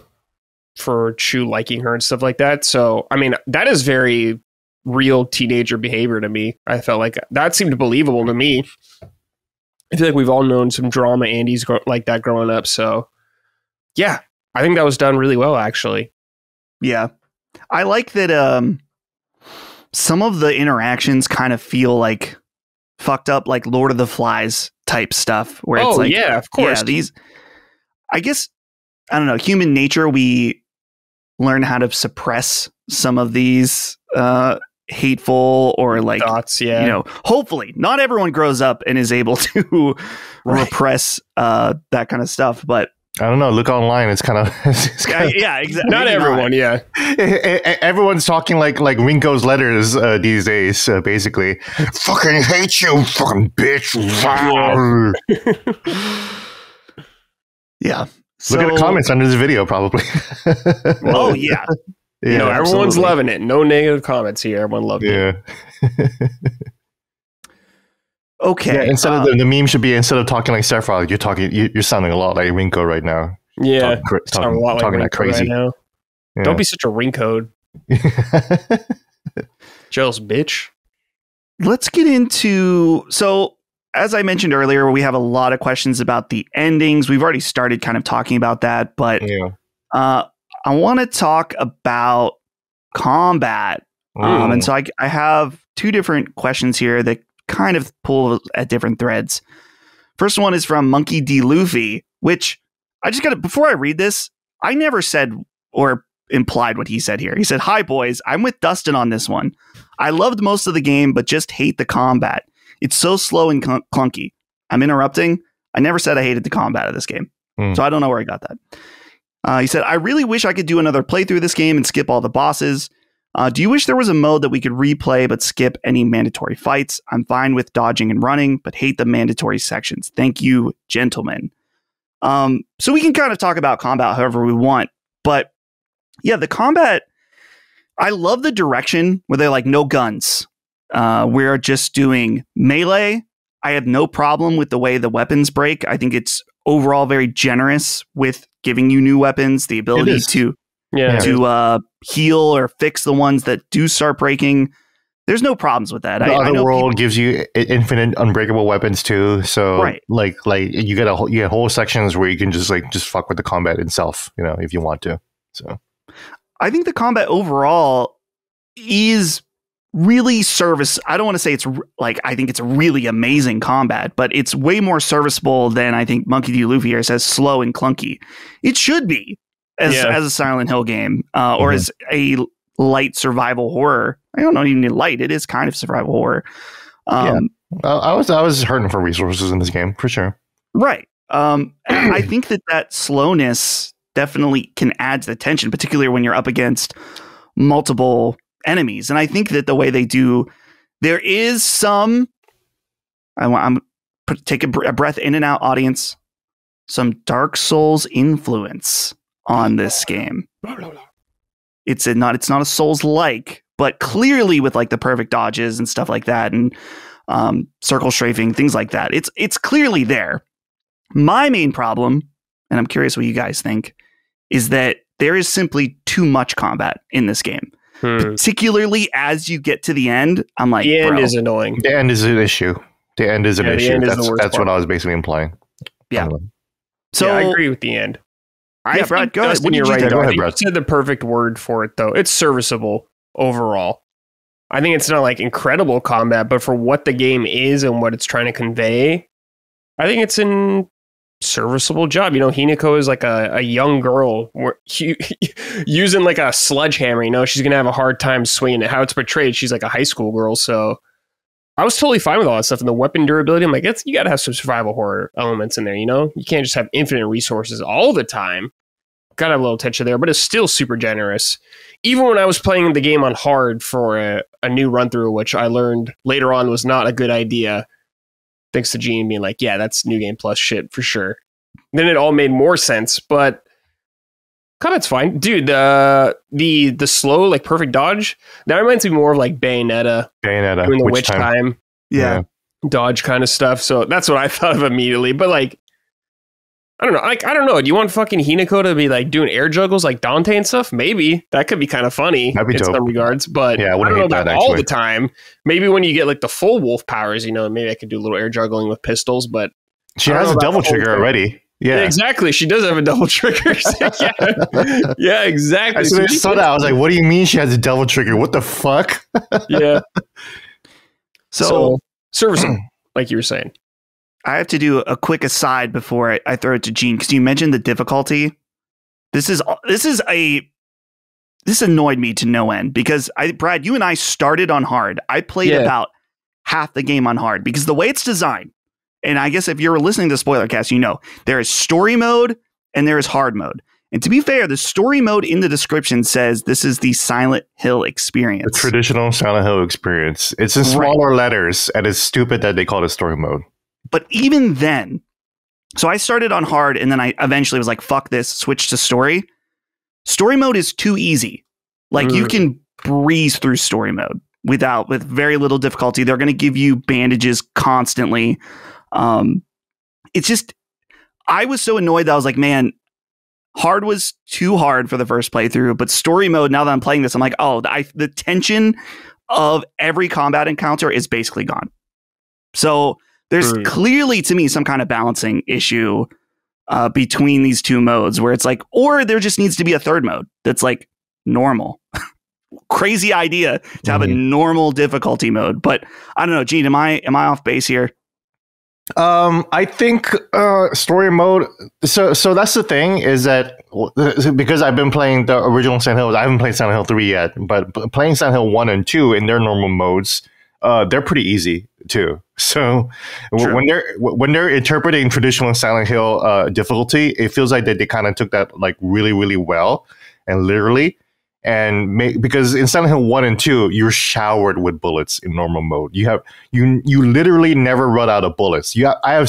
for Shu liking her and stuff like that. So, I mean, that is very real teenager behavior to me. I felt like that seemed believable to me. I feel like we've all known some drama Andy's like that growing up. So, yeah, I think that was done really well, actually. Yeah. I like that some of the interactions kind of feel like fucked up, like Lord of the Flies type stuff, where it's like, yeah, of course. Yeah, these, I guess, I don't know, human nature, we learn how to suppress some of these hateful or like thoughts. Yeah. You know, hopefully not everyone grows up and is able to repress that kind of stuff, but I don't know. Look online. It's kind of yeah, exactly. Not everyone. Yeah, everyone's talking like Ringo's letters these days. Basically, fucking hate you, fucking bitch. Yeah. Look at the comments under this video, probably. Oh yeah. You know, everyone's loving it. No negative comments here. Everyone loved it. Okay. Yeah, instead of the meme should be, instead of talking like Sephiroth, you're sounding a lot like Rinko right now. Yeah, talking like crazy. Right now. Yeah. Don't be such a Rinko. Jealous bitch. Let's get into, so as I mentioned earlier, we have a lot of questions about the endings. We've already started kind of talking about that, but I want to talk about combat. And so I have two different questions here that kind of pull at different threads. First one is from Monkey D. Luffy, which I just got to, before I read this, I never said or implied what he said here. He said, "Hi boys, I'm with Dustin on this one. I loved most of the game, but just hate the combat. It's so slow and clunky." I'm interrupting. I never said I hated the combat of this game. So I don't know where I got that. He said, "I really wish I could do another playthrough of this game and skip all the bosses. Do you wish there was a mode that we could replay but skip any mandatory fights? I'm fine with dodging and running, but hate the mandatory sections. Thank you, gentlemen." So we can kind of talk about combat however we want, but yeah, the combat, I love the direction where they're like, no guns. We're just doing melee. I have no problem with the way the weapons break. I think it's overall very generous with giving you new weapons, the ability to heal or fix the ones that do start breaking. There's no problems with that. The other world gives you infinite unbreakable weapons too. So like you get whole sections where you can just fuck with the combat itself, you know, if you want to. So I think the combat overall is really I don't want to say it's like, I think it's really amazing combat, but it's way more serviceable than I think Monkey D. Luffy here says slow and clunky. It should be as a Silent Hill game or as a light survival horror. I don't know, even light. It is kind of survival horror. I was hurting for resources in this game for sure. Right. I think that slowness definitely can add to the tension, particularly when you're up against multiple enemies. And I think that the way they do, there is some, take a breath in and out, audience, some Dark Souls influence on this game. It's not a Souls-like, but clearly with like the perfect dodges and stuff like that, and circle strafing, things like that. It's clearly there. My main problem, and I'm curious what you guys think, is that there is simply too much combat in this game. Particularly as you get to the end, I'm like, the end is annoying. The end is an issue. The end is an issue. That's what I was basically implying. Yeah. So I agree with the end. Brad, go ahead. What did you think? Go ahead, Brad. You said the perfect word for it, though. It's serviceable overall. I think it's not like incredible combat, but for what the game is and what it's trying to convey, I think it's an serviceable job. You know, Hinako is like a young girl using like a sledgehammer. You know, she's gonna have a hard time swinging it. How it's portrayed, she's like a high school girl. So I was totally fine with all that stuff. And the weapon durability, I'm like, you gotta have some survival horror elements in there. You know, you can't just have infinite resources all the time. Gotta have a little tension there, but it's still super generous. Even when I was playing the game on hard for a new run through, which I learned later on was not a good idea. Thanks to Gene being like, yeah, that's New Game Plus shit for sure. Then it all made more sense, but combat's fine. Dude, the slow, like perfect dodge, that reminds me more of like Bayonetta doing the witch time. Yeah. Dodge kind of stuff. So that's what I thought of immediately. But like, I don't know. Like, I don't know. Do you want fucking Hinako to be like doing air juggles like Dante and stuff? Maybe that could be kind of funny in some regards. But yeah, I don't know about that all the time. Maybe when you get like the full wolf powers, you know, maybe I could do a little air juggling with pistols. But she has a double trigger already. Yeah, exactly. She does have a double trigger. yeah, exactly. As soon as I saw that, I was like, "What do you mean she has a double trigger? What the fuck?" Yeah. So serviceable, like you were saying. I have to do a quick aside before I throw it to Gene, because you mentioned the difficulty. This annoyed me to no end, because Brad, you and I started on hard. I played about half the game on hard because the way it's designed, and I guess if you're listening to Spoilercast, you know there is story mode and there is hard mode. And to be fair, the story mode in the description says this is the Silent Hill experience. The traditional Silent Hill experience. It's in smaller letters, and it's stupid that they call it story mode. But even then, so I started on hard, and then I eventually was like, fuck this, switch to story. Story mode is too easy. Like you can breeze through story mode with very little difficulty. They're going to give you bandages constantly. It's just, I was so annoyed that I was like, man, hard was too hard for the first playthrough, but story mode, now that I'm playing this, I'm like, oh, the tension of every combat encounter is basically gone. So there's clearly, to me, some kind of balancing issue between these two modes where it's like, or there just needs to be a third mode that's like normal. Crazy idea to have a normal difficulty mode. But I don't know, Gene, am I off base here? I think story mode. So that's the thing, is that because I've been playing the original Silent Hill, I haven't played Silent Hill 3 yet, but playing Silent Hill 1 and 2 in their normal modes, they're pretty easy too. So when they're interpreting traditional Silent Hill difficulty, it feels like that they kind of took that like really, really well and literally. And because in Silent Hill 1 and 2, you're showered with bullets in normal mode. You literally never run out of bullets. I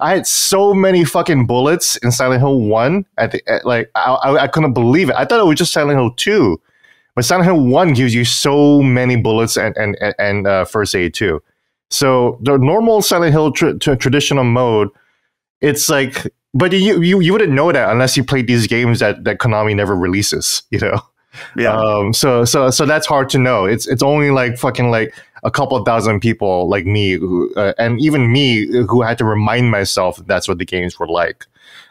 had so many fucking bullets in Silent Hill 1 I couldn't believe it. I thought it was just Silent Hill 2. But Silent Hill 1 gives you so many bullets and first aid too. So the normal Silent Hill traditional mode, it's like, but you wouldn't know that unless you played these games that Konami never releases, you know. Yeah. So that's hard to know. It's only like fucking like a couple of thousand people like me who, and even me who had to remind myself that's what the games were like.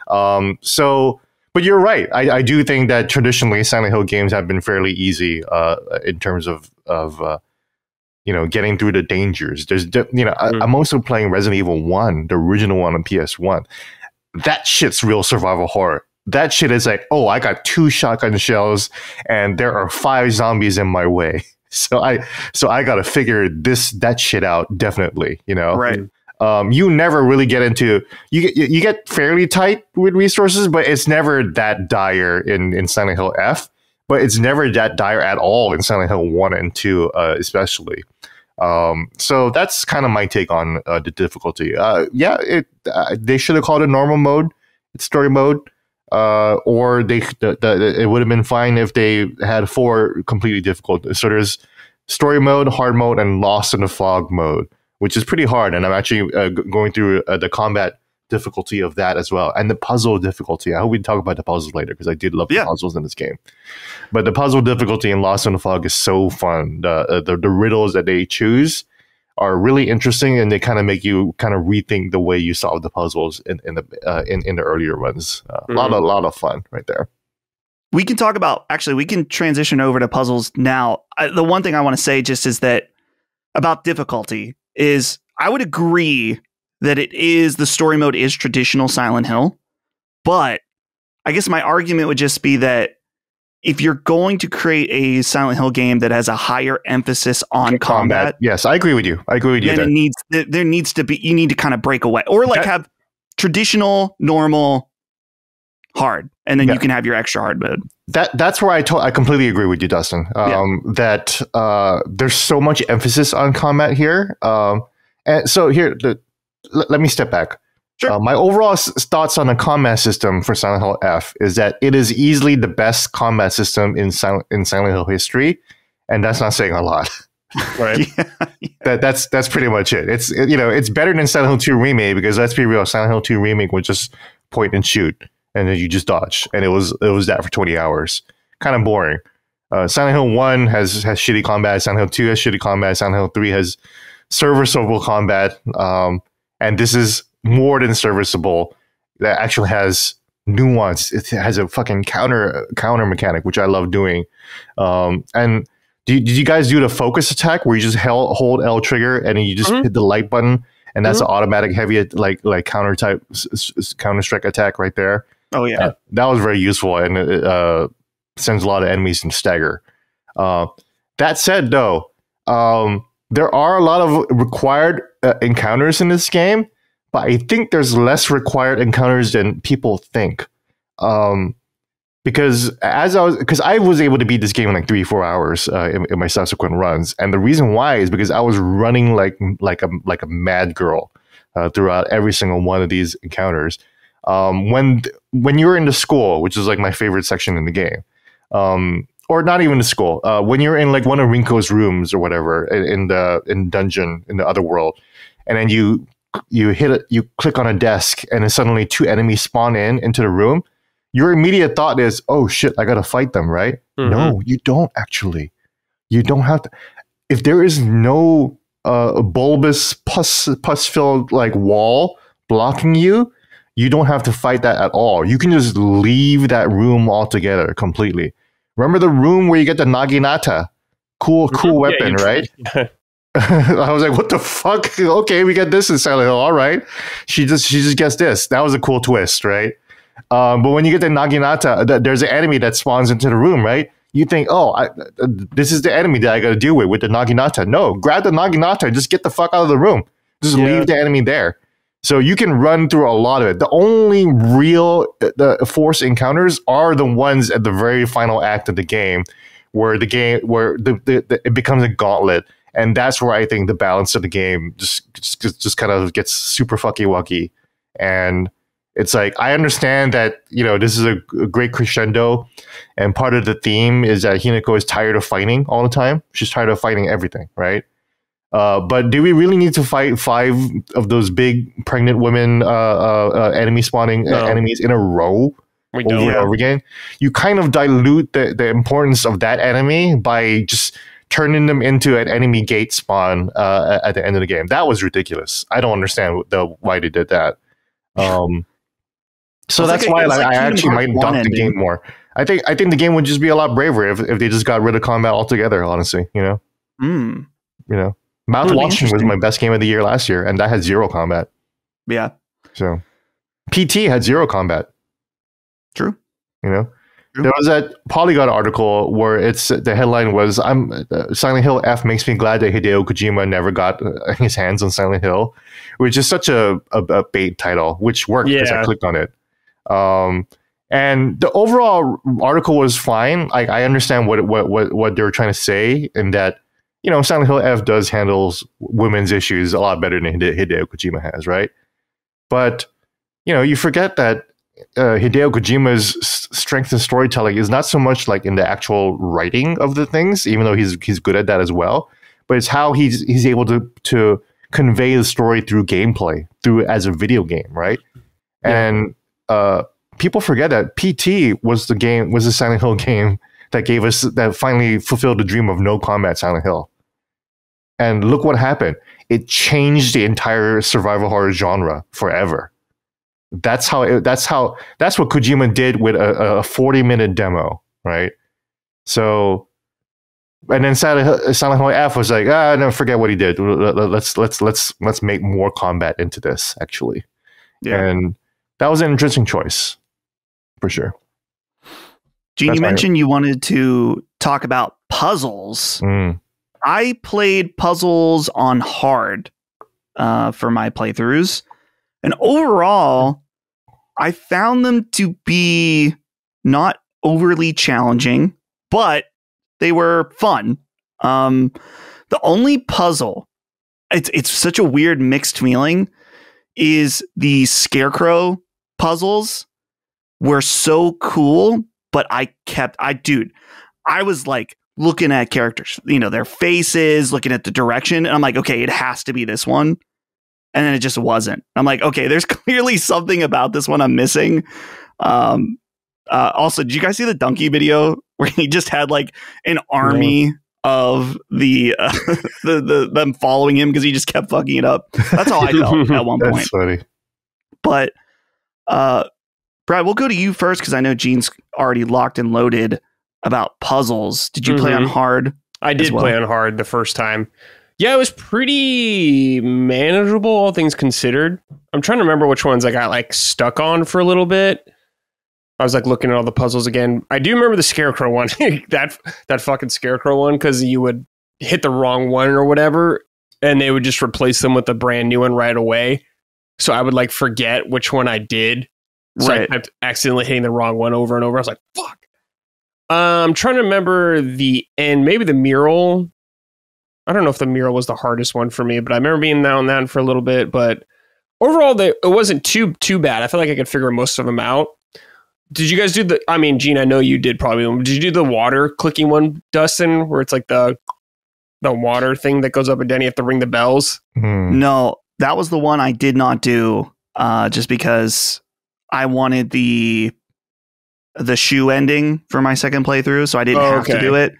But you're right. I do think that traditionally Silent Hill games have been fairly easy in terms of getting through the dangers. I'm also playing Resident Evil 1, the original one on PS1. That shit's real survival horror. That shit is like, oh, I got 2 shotgun shells and there are 5 zombies in my way. So I got to figure that shit out definitely, you know. Right. You never really get into you get fairly tight with resources, but it's never that dire in Silent Hill F. But it's never that dire at all in Silent Hill 1 and 2, especially. So that's kind of my take on the difficulty. They should have called it normal mode. It's story mode. or it would have been fine if they had 4 completely difficult. So there's story mode, hard mode, and Lost in the Fog mode, which is pretty hard. And I'm actually going through the combat difficulty of that as well, and the puzzle difficulty. I hope we talk about the puzzles later, because I did love the puzzles in this game. But the puzzle difficulty in Lost in the Fog is so fun. The riddles that they choose are really interesting, and they kind of make you kind of rethink the way you solve the puzzles in the earlier ones. A lot of fun right there. We can talk about, actually, we can transition over to puzzles now. The one thing I want to say just is that about difficulty is I would agree that the story mode is traditional Silent Hill, but I guess my argument would just be that if you're going to create a Silent Hill game that has a higher emphasis on combat, yes, I agree with you. Then there needs to be, you need to kind of break away, or like have traditional, normal, hard, and then you can have your extra hard mode. That's where I completely agree with you, Dustin. That there's so much emphasis on combat here, and so here. Let me step back. Sure. My overall thoughts on the combat system for Silent Hill F is that it is easily the best combat system in Silent Hill history, and that's not saying a lot, right? That's pretty much it. It's better than Silent Hill 2 Remake, because let's be real, Silent Hill 2 Remake was just point and shoot, and then you just dodge, and it was that for 20 hours. Kind of boring. Silent Hill 1 has shitty combat. Silent Hill 2 has shitty combat. Silent Hill 3 has serviceable combat. And this is more than serviceable. That actually has nuance. It has a fucking counter mechanic, which I love doing. And did you guys do the focus attack where you just hold L trigger and then you just hit the light button, and that's an automatic heavy like counter strike attack right there? Oh yeah, that was very useful, and it sends a lot of enemies in stagger. That said, though, there are a lot of required encounters in this game, but I think there's less required encounters than people think. Because I was able to beat this game in like 3-4 hours in my subsequent runs, and the reason why is because I was running like a mad girl throughout every single one of these encounters. When you're in the school, which is like my favorite section in the game. Or not even the school. When you're in like one of Rinko's rooms or whatever in dungeon in the other world, and then you click on a desk, and then suddenly 2 enemies spawn into the room. Your immediate thought is, "Oh shit, I gotta fight them!" Right? No, you don't actually. You don't have to. If there is no bulbous pus filled like wall blocking you, you don't have to fight that at all. You can just leave that room altogether completely. Remember the room where you get the Naginata? Cool weapon, right? I was like, what the fuck? Okay, we get this in Silent Hill. All right. She just gets this. That was a cool twist, right? But when you get the Naginata, there's an enemy that spawns into the room, right? You think, this is the enemy that I got to deal with the Naginata. No, grab the Naginata and just get the fuck out of the room. Just leave the enemy there. So you can run through a lot of it. The only real force encounters are the ones at the very final act of the game, where it becomes a gauntlet, and that's where I think the balance of the game just kind of gets super fucky wucky. And it's like, I understand that this is a great crescendo, and part of the theme is that Hinako is tired of fighting all the time. She's tired of fighting everything, right? But do we really need to fight 5 of those big pregnant women enemy spawning enemies in a row over and over again? You kind of dilute the importance of that enemy by just turning them into an enemy gate spawn at the end of the game. That was ridiculous. I don't understand why they did that. So that's why I actually might dunk the game more. I think the game would just be a lot braver if they just got rid of combat altogether, honestly, Mouth Watching was my best game of the year last year, and that had 0 combat. Yeah. So PT had 0 combat. True. There was that Polygon article where the headline was, Silent Hill F makes me glad that Hideo Kojima never got his hands on Silent Hill, which is such a bait title, which worked because I clicked on it. And the overall article was fine. Like, I understand what they were trying to say, in that Silent Hill F does handles women's issues a lot better than Hideo Kojima has, right? But you forget that Hideo Kojima's strength in storytelling is not so much like in the actual writing of the things, even though he's good at that as well, but it's how he's able to convey the story through gameplay, through as a video game, right? Yeah. And people forget that PT was the Silent Hill game that finally fulfilled the dream of no combat Silent Hill. And look what happened. It changed the entire survival horror genre forever. That's what Kojima did with a 40-minute demo, right? So, and then Silent Hill F was like, no, forget what he did. Let's make more combat into this, actually. Yeah. And that was an interesting choice, for sure. Gene, you mentioned you wanted to talk about puzzles. I played puzzles on hard for my playthroughs. And overall, I found them to be not overly challenging, but they were fun. The only puzzle, it's such a weird mixed feeling, is the Scarecrow puzzles were so cool, but I was like looking at characters, their faces, looking at the direction, and I'm like, okay, it has to be this one. And then it just wasn't. I'm like, okay, there's clearly something about this one I'm missing. Also, did you guys see the Donkey video where he just had like an army of them following him because he just kept fucking it up? That's how I felt at one point. That's funny. But Brad, we'll go to you first because I know Gene's already locked and loaded about puzzles. Did you play on hard? I did play on hard the first time. Yeah, it was pretty manageable, all things considered. I'm trying to remember which ones I got like stuck on for a little bit. I was like looking at all the puzzles again. I do remember the Scarecrow one, that fucking Scarecrow one, because you would hit the wrong one or whatever, and they would just replace them with a brand new one right away. So I would like forget which one I did. So I kept accidentally hitting the wrong one over and over. I was like, fuck. I'm trying to remember the end, maybe the mural. I don't know if the mural was the hardest one for me, but I remember being down that for a little bit. But overall, it wasn't too bad. I feel like I could figure most of them out. Did you guys do Gene, I know you did probably. Did you do the water clicking one, Dustin, where it's like the water thing that goes up and down? You have to ring the bells. No, that was the one I did not do, just because I wanted the shoe ending for my second playthrough, so I didn't have to do it.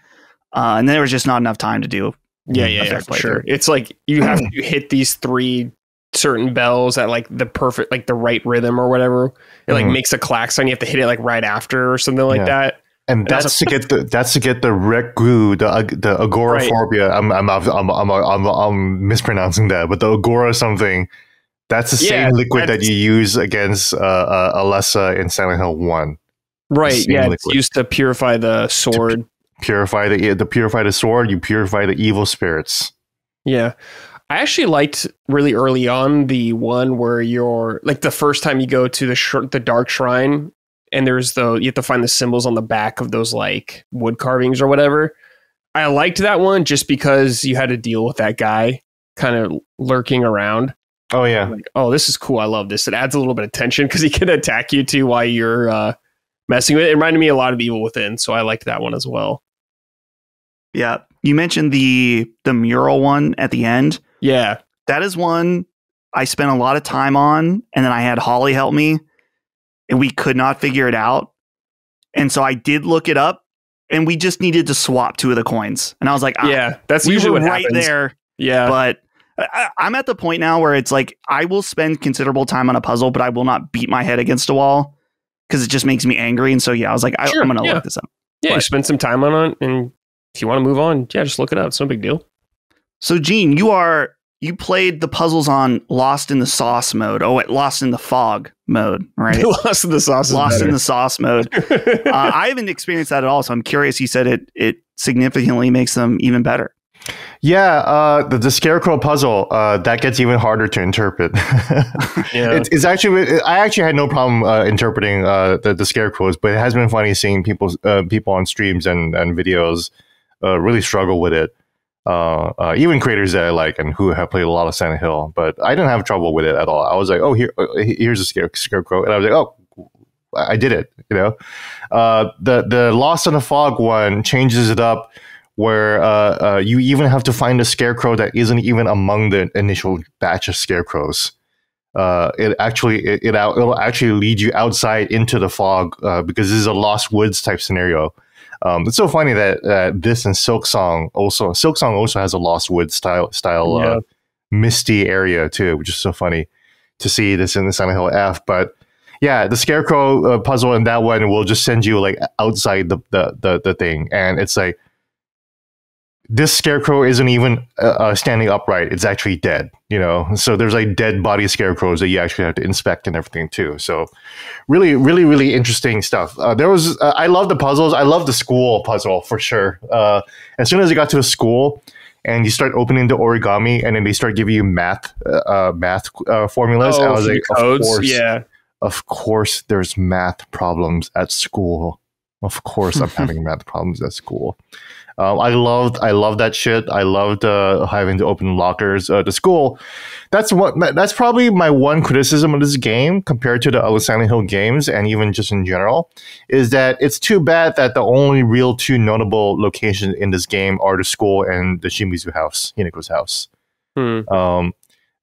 And then there was just not enough time to do. Yeah, for sure. It's like you have to hit these 3 certain bells at like the perfect, like the right rhythm or whatever. It like makes a klaxon. You have to hit it like right after or something like that. And that's to get the Rekgu, the agoraphobia. Right. I'm mispronouncing that, but the agora something. That's the same liquid that you use against Alessa in Silent Hill 1. Right. Yeah, liquid. It's used to purify the sword. Purify the sword. You purify the evil spirits. Yeah. I actually liked really early on the one where you're like the first time you go to the dark shrine and you have to find the symbols on the back of those like wood carvings or whatever. I liked that one just because you had to deal with that guy kind of lurking around. Oh yeah. Like, oh, this is cool. I love this. It adds a little bit of tension because he can attack you too while you're messing with it. It reminded me a lot of Evil Within, so I liked that one as well. Yeah. You mentioned the mural one at the end. Yeah. That is one I spent a lot of time on, and then I had Holly help me, and we could not figure it out. And so I did look it up, and we just needed to swap 2 of the coins. And I was like, that's usually what right happens. There. Yeah. But I'm at the point now where it's like, I will spend considerable time on a puzzle, but I will not beat my head against a wall because it just makes me angry. And so, I was like, I'm going to look this up. Yeah, you spend some time on it, and if you want to move on, just look it up. It's no big deal. So, Gene, you played the puzzles on Lost in the Sauce mode. Oh, wait, Lost in the Fog mode, right? Lost in the Sauce. Lost in the Sauce mode. I haven't experienced that at all, so I'm curious. You said it significantly makes them even better. Yeah, the Scarecrow puzzle that gets even harder to interpret. Yeah. It's actually I actually had no problem interpreting the Scarecrows, but it has been funny seeing people on streams and videos really struggle with it. Even creators that I like and who have played a lot of Silent Hill, but I didn't have trouble with it at all. I was like, oh, here's a Scarecrow, and I was like, oh, I did it. The Lost in the Fog one changes it up where you even have to find a scarecrow that isn't even among the initial batch of scarecrows. It'll actually lead you outside into the fog because this is a Lost Woods type scenario. It's so funny that this and Silksong also has a Lost Woods style misty area too, which is so funny to see this in the Silent Hill F. But yeah, the scarecrow puzzle in that one will just send you like outside the thing, and it's like this scarecrow isn't even standing upright. It's actually dead, So there's like dead body scarecrows that you actually have to inspect and everything too. So really, really, really interesting stuff. I love the puzzles. I love the school puzzle for sure. As soon as I got to the school and you start opening the origami and then they start giving you math formulas. I was like, of course there's math problems at school. Of course I'm having math problems at school. I loved that shit. I loved having to open lockers. The school, that's probably my one criticism of this game compared to the other Silent Hill games, and even just in general, is that it's too bad that the only real two notable locations in this game are the school and the Shimizu house, Hinako's house.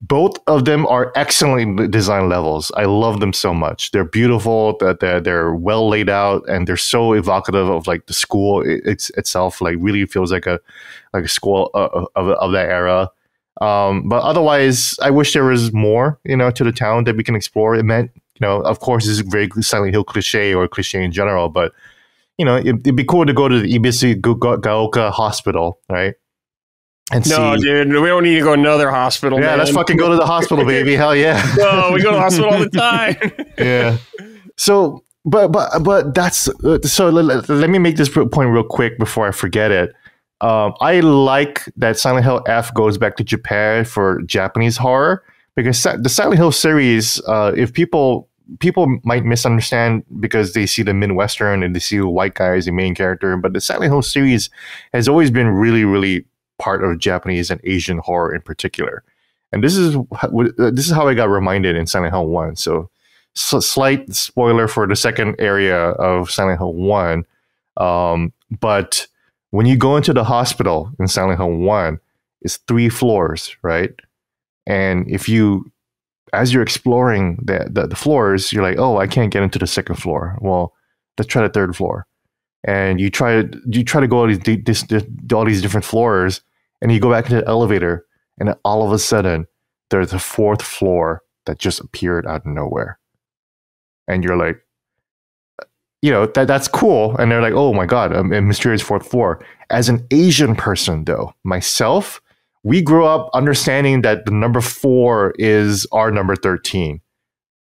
Both of them are excellently designed levels. I love them so much. They're beautiful. They're well laid out, and they're so evocative of like the school itself. Like really feels like a school of that era. But otherwise, I wish there was more, to the town that we can explore. It meant, of course, this is very Silent Hill cliche or cliche in general, but it'd be cool to go to the Ibisi Gaoka Hospital, right? Dude, we don't need to go to another hospital. Yeah, man. Let's fucking go to the hospital, baby. Hell yeah. No, we go to the hospital all the time. Yeah. So, but that's so. Let me make this point real quick before I forget it. I like that Silent Hill F goes back to Japan for Japanese horror, because the Silent Hill series, if people might misunderstand because they see the Midwestern and they see the white guy as the main character, but the Silent Hill series has always been really, really part of Japanese and Asian horror in particular. And this is how I got reminded in Silent Hill 1. So slight spoiler for the second area of Silent Hill 1. But when you go into the hospital in Silent Hill 1, it's 3 floors, right? And as you're exploring the floors, you're like, oh, I can't get into the second floor. Well, let's try the third floor. And you try to go all these different floors, and you go back into the elevator, and then all of a sudden there's a 4th floor that just appeared out of nowhere, and you're like, that's cool. And they're like, oh my god, a mysterious 4th floor. As an Asian person, though, myself, we grew up understanding that the number 4 is our number 13.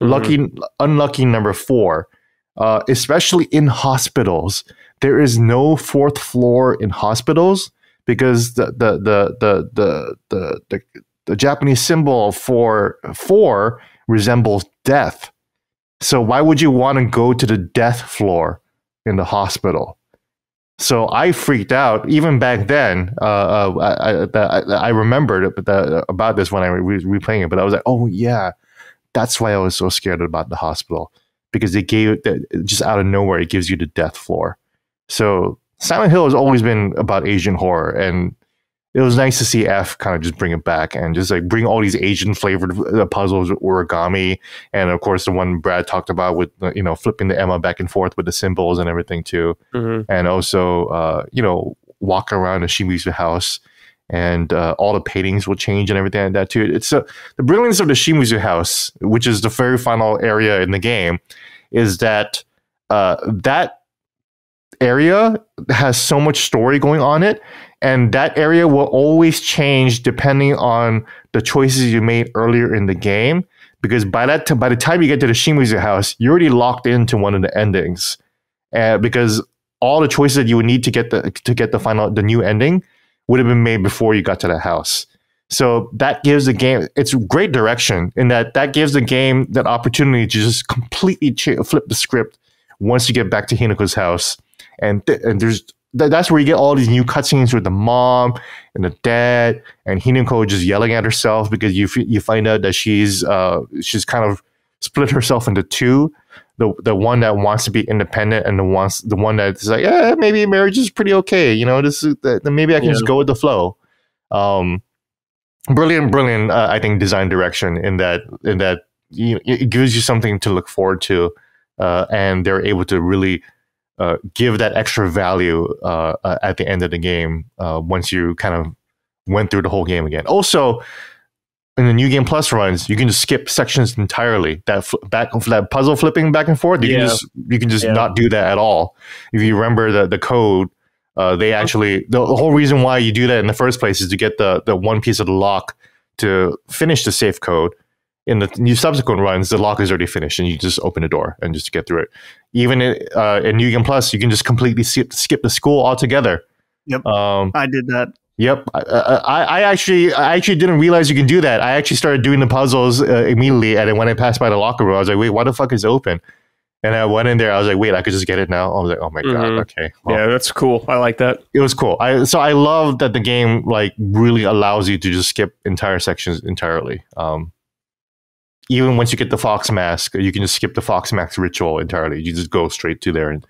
Unlucky number 4. Especially in hospitals, there is no 4th floor in hospitals because the Japanese symbol for 4 resembles death. So why would you want to go to the death floor in the hospital? So I freaked out even back then. I remembered about this when I was replaying it, but I was like, oh yeah, that's why I was so scared about the hospital. Because they gave it just out of nowhere, it gives you the death floor. So Silent Hill has always been about Asian horror, and it was nice to see F kind of just bring it back and just like bring all these Asian flavored puzzles, origami, and of course the one Brad talked about with flipping the Emma back and forth with the symbols and everything too, and also walk around the Shimizu house. And all the paintings will change and everything like that too. It's the brilliance of the Shimizu house, which is the very final area in the game, is that that area has so much story going on it, and that area will always change depending on the choices you made earlier in the game. Because by the time you get to the Shimizu house, you're already locked into one of the endings, because all the choices that you would need to get the new ending would have been made before you got to that house. So that gives the game, it's great direction in that gives the game that opportunity to just completely flip the script once you get back to Hinako's house. And that's where you get all these new cutscenes with the mom and the dad and Hinako just yelling at herself because you find out that she's kind of split herself into two. The one that wants to be independent and the one that's like, maybe marriage is pretty okay. Maybe I can just go with the flow. Brilliant. I think design direction in that it gives you something to look forward to, and they're able to really give that extra value at the end of the game once you kind of went through the whole game again. Also, in the New Game Plus runs, you can just skip sections entirely. That puzzle flipping back and forth, you can just not do that at all. If you remember the code, they actually the whole reason why you do that in the first place is to get the one piece of the lock to finish the safe code. In the new subsequent runs, the lock is already finished, and you just open the door and just get through it. Even in New Game Plus, you can just completely skip the school altogether. Yep, I did that. Yep, I actually didn't realize you can do that. I actually started doing the puzzles immediately, and then when I passed by the locker room, I was like, "Wait, why the fuck is it open?" And I went in there. I was like, "Wait, I could just get it now." I was like, "Oh my god, okay." Well, yeah, that's cool. I like that. It was cool. So I love that the game like really allows you to just skip entire sections entirely. Even once you get the Fox Mask, you can just skip the Fox Mask ritual entirely. You just go straight to there and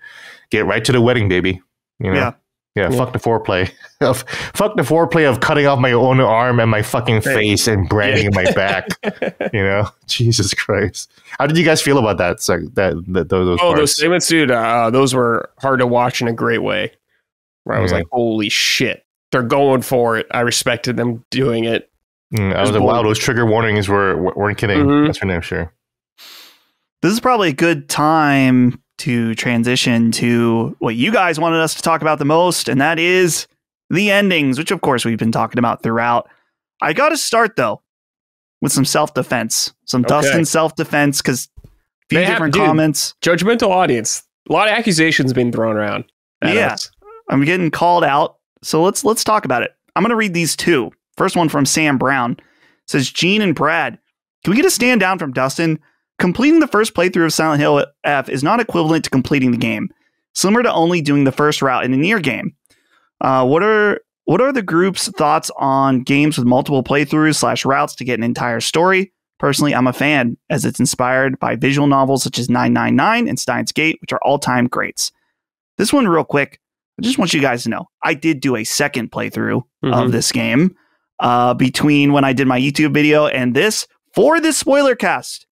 get right to the wedding, baby. Yeah. Fuck the foreplay. Fuck the foreplay of cutting off my own arm and my fucking face and branding my back. Jesus Christ. How did you guys feel about that? Those parts? Those segments, dude. Those were hard to watch in a great way. Where I was like, holy shit, they're going for it. I respected them doing it. I was like, wow, those trigger warnings weren't kidding. That's for damn sure. This is probably a good time to transition to what you guys wanted us to talk about the most, and that is the endings, which of course we've been talking about throughout. I got to start though with some self-defense, Dustin self-defense, because a few different comments. Judgmental audience. A lot of accusations being thrown around. I'm getting called out. So let's talk about it. I'm going to read these two. First one from Sam Brown. Says, Gene and Brad, can we get a stand down from Dustin? Completing the first playthrough of Silent Hill F is not equivalent to completing the game. Similar to only doing the first route in a Nier game. What are the group's thoughts on games with multiple playthroughs / routes to get an entire story? Personally, I'm a fan, as it's inspired by visual novels such as 999 and Steins Gate, which are all-time greats. This one real quick, I just want you guys to know, I did do a second playthrough of this game between when I did my YouTube video and this for this spoiler cast.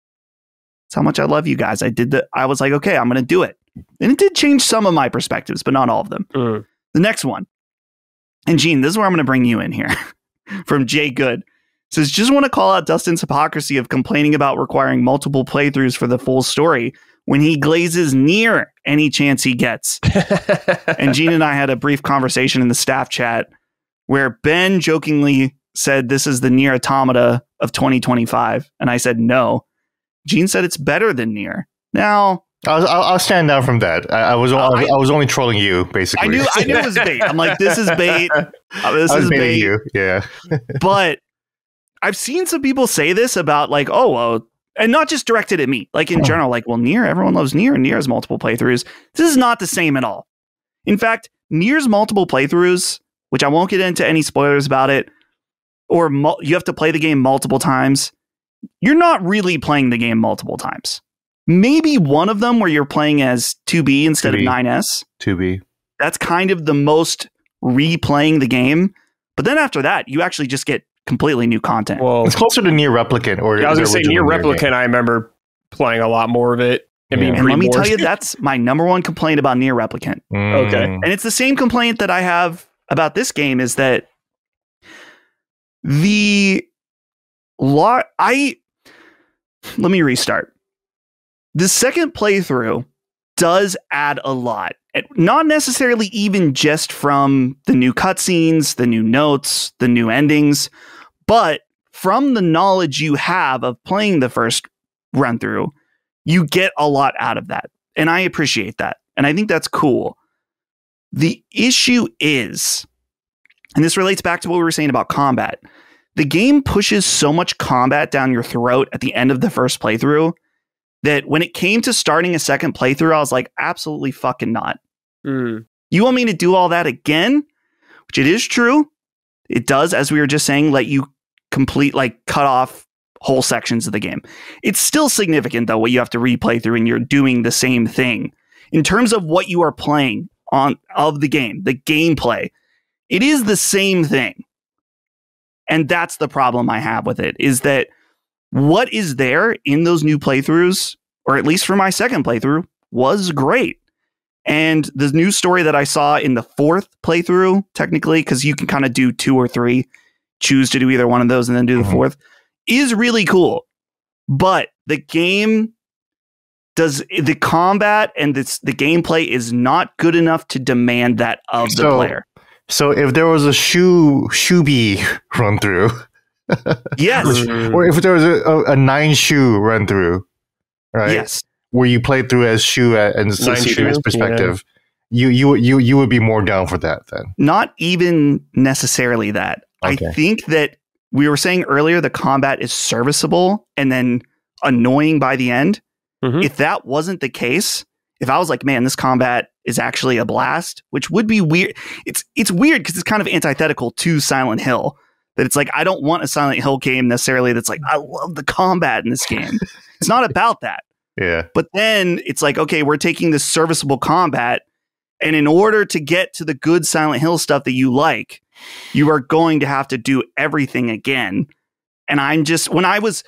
That's how much I love you guys. I was like, okay, I'm going to do it. And it did change some of my perspectives, but not all of them. The next one. And Gene, this is where I'm going to bring you in here. From Jay Good. Says, just want to call out Dustin's hypocrisy of complaining about requiring multiple playthroughs for the full story when he glazes Nier any chance he gets. And Gene and I had a brief conversation in the staff chat where Ben jokingly said, this is the Nier Automata of 2025. And I said, no. Gene said it's better than Nier. Now, I'll stand down from that. I was only trolling you, basically. I knew it was bait. I'm like, this is bait. This is bait. You. Yeah. But I've seen some people say this about like, oh, well, and not just directed at me, like in general, like, well, Nier, everyone loves Nier, and Nier has multiple playthroughs. This is not the same at all. In fact, Nier's multiple playthroughs, which I won't get into any spoilers about it, or you have to play the game multiple times. You're not really playing the game multiple times. Maybe one of them where you're playing as 2B instead of 9S. 2B. That's kind of the most replaying the game. But then after that, you actually just get completely new content. Well, it's closer to Nier Replicant. Or I was going to say Nier Replicant, I remember playing a lot more of it. And let me tell you, that's my number one complaint about Nier Replicant. Okay. And it's the same complaint that I have about this game is that let me restart. The second playthrough does add a lot. Not necessarily even just from the new cutscenes, the new notes, the new endings, but from the knowledge you have of playing the first run through, you get a lot out of that. And I appreciate that. And I think that's cool. The issue is, and this relates back to what we were saying about combat, the game pushes so much combat down your throat at the end of the first playthrough that when it came to starting a second playthrough, I was like, absolutely fucking not. You want me to do all that again? Which it is true. It does, as we were just saying, let you cut off whole sections of the game. It's still significant, though, what you have to replay through, and you're doing the same thing. In terms of what you are playing of the game, the gameplay, it is the same thing. And that's the problem I have with it, is that what is there in those new playthroughs, or at least for my second playthrough, was great. And the new story that I saw in the fourth playthrough, technically, because you can kind of do 2 or 3, choose to do either one of those and then do the fourth, is really cool. But the game the combat and the gameplay is not good enough to demand that of the player. So if there was a Shooby run through, yes, or if there was a 9 shoe run through, right? Yes, where you played through as Shu and see from his perspective, you would be more down for that then. Not even necessarily that. Okay. I think that we were saying earlier the combat is serviceable and then annoying by the end. Mm-hmm. If that wasn't the case, if I was like, man, this combat is actually a blast, which would be weird. It's weird because it's kind of antithetical to Silent Hill. That it's like, I don't want a Silent Hill game necessarily that's like, I love the combat in this game. It's not about that. Yeah. But then it's like, okay, we're taking this serviceable combat, and in order to get to the good Silent Hill stuff that you like, you are going to have to do everything again. And I'm just, when I was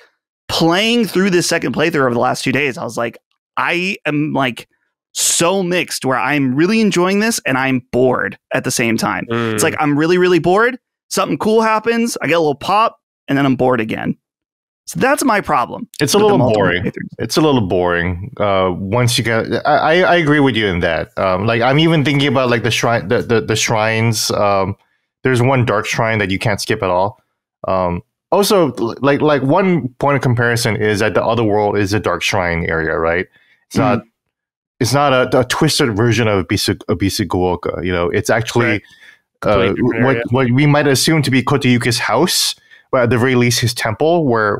playing through this second playthrough over the last 2 days, I was like, I am like so mixed where I'm really enjoying this and I'm bored at the same time. It's like, I'm really, really bored. Something cool happens. I get a little pop and then I'm bored again. So that's my problem. It's a little boring. It's a little boring. Once you get, I agree with you in that. Like I'm even thinking about like the shrine, the shrines. There's one dark shrine that you can't skip at all. Also, like one point of comparison is that the other world is a dark shrine area, right? It's not a twisted version of Bisiguoka. You know, it's actually what we might assume to be Kotayuki's house. But at the very least, his temple, where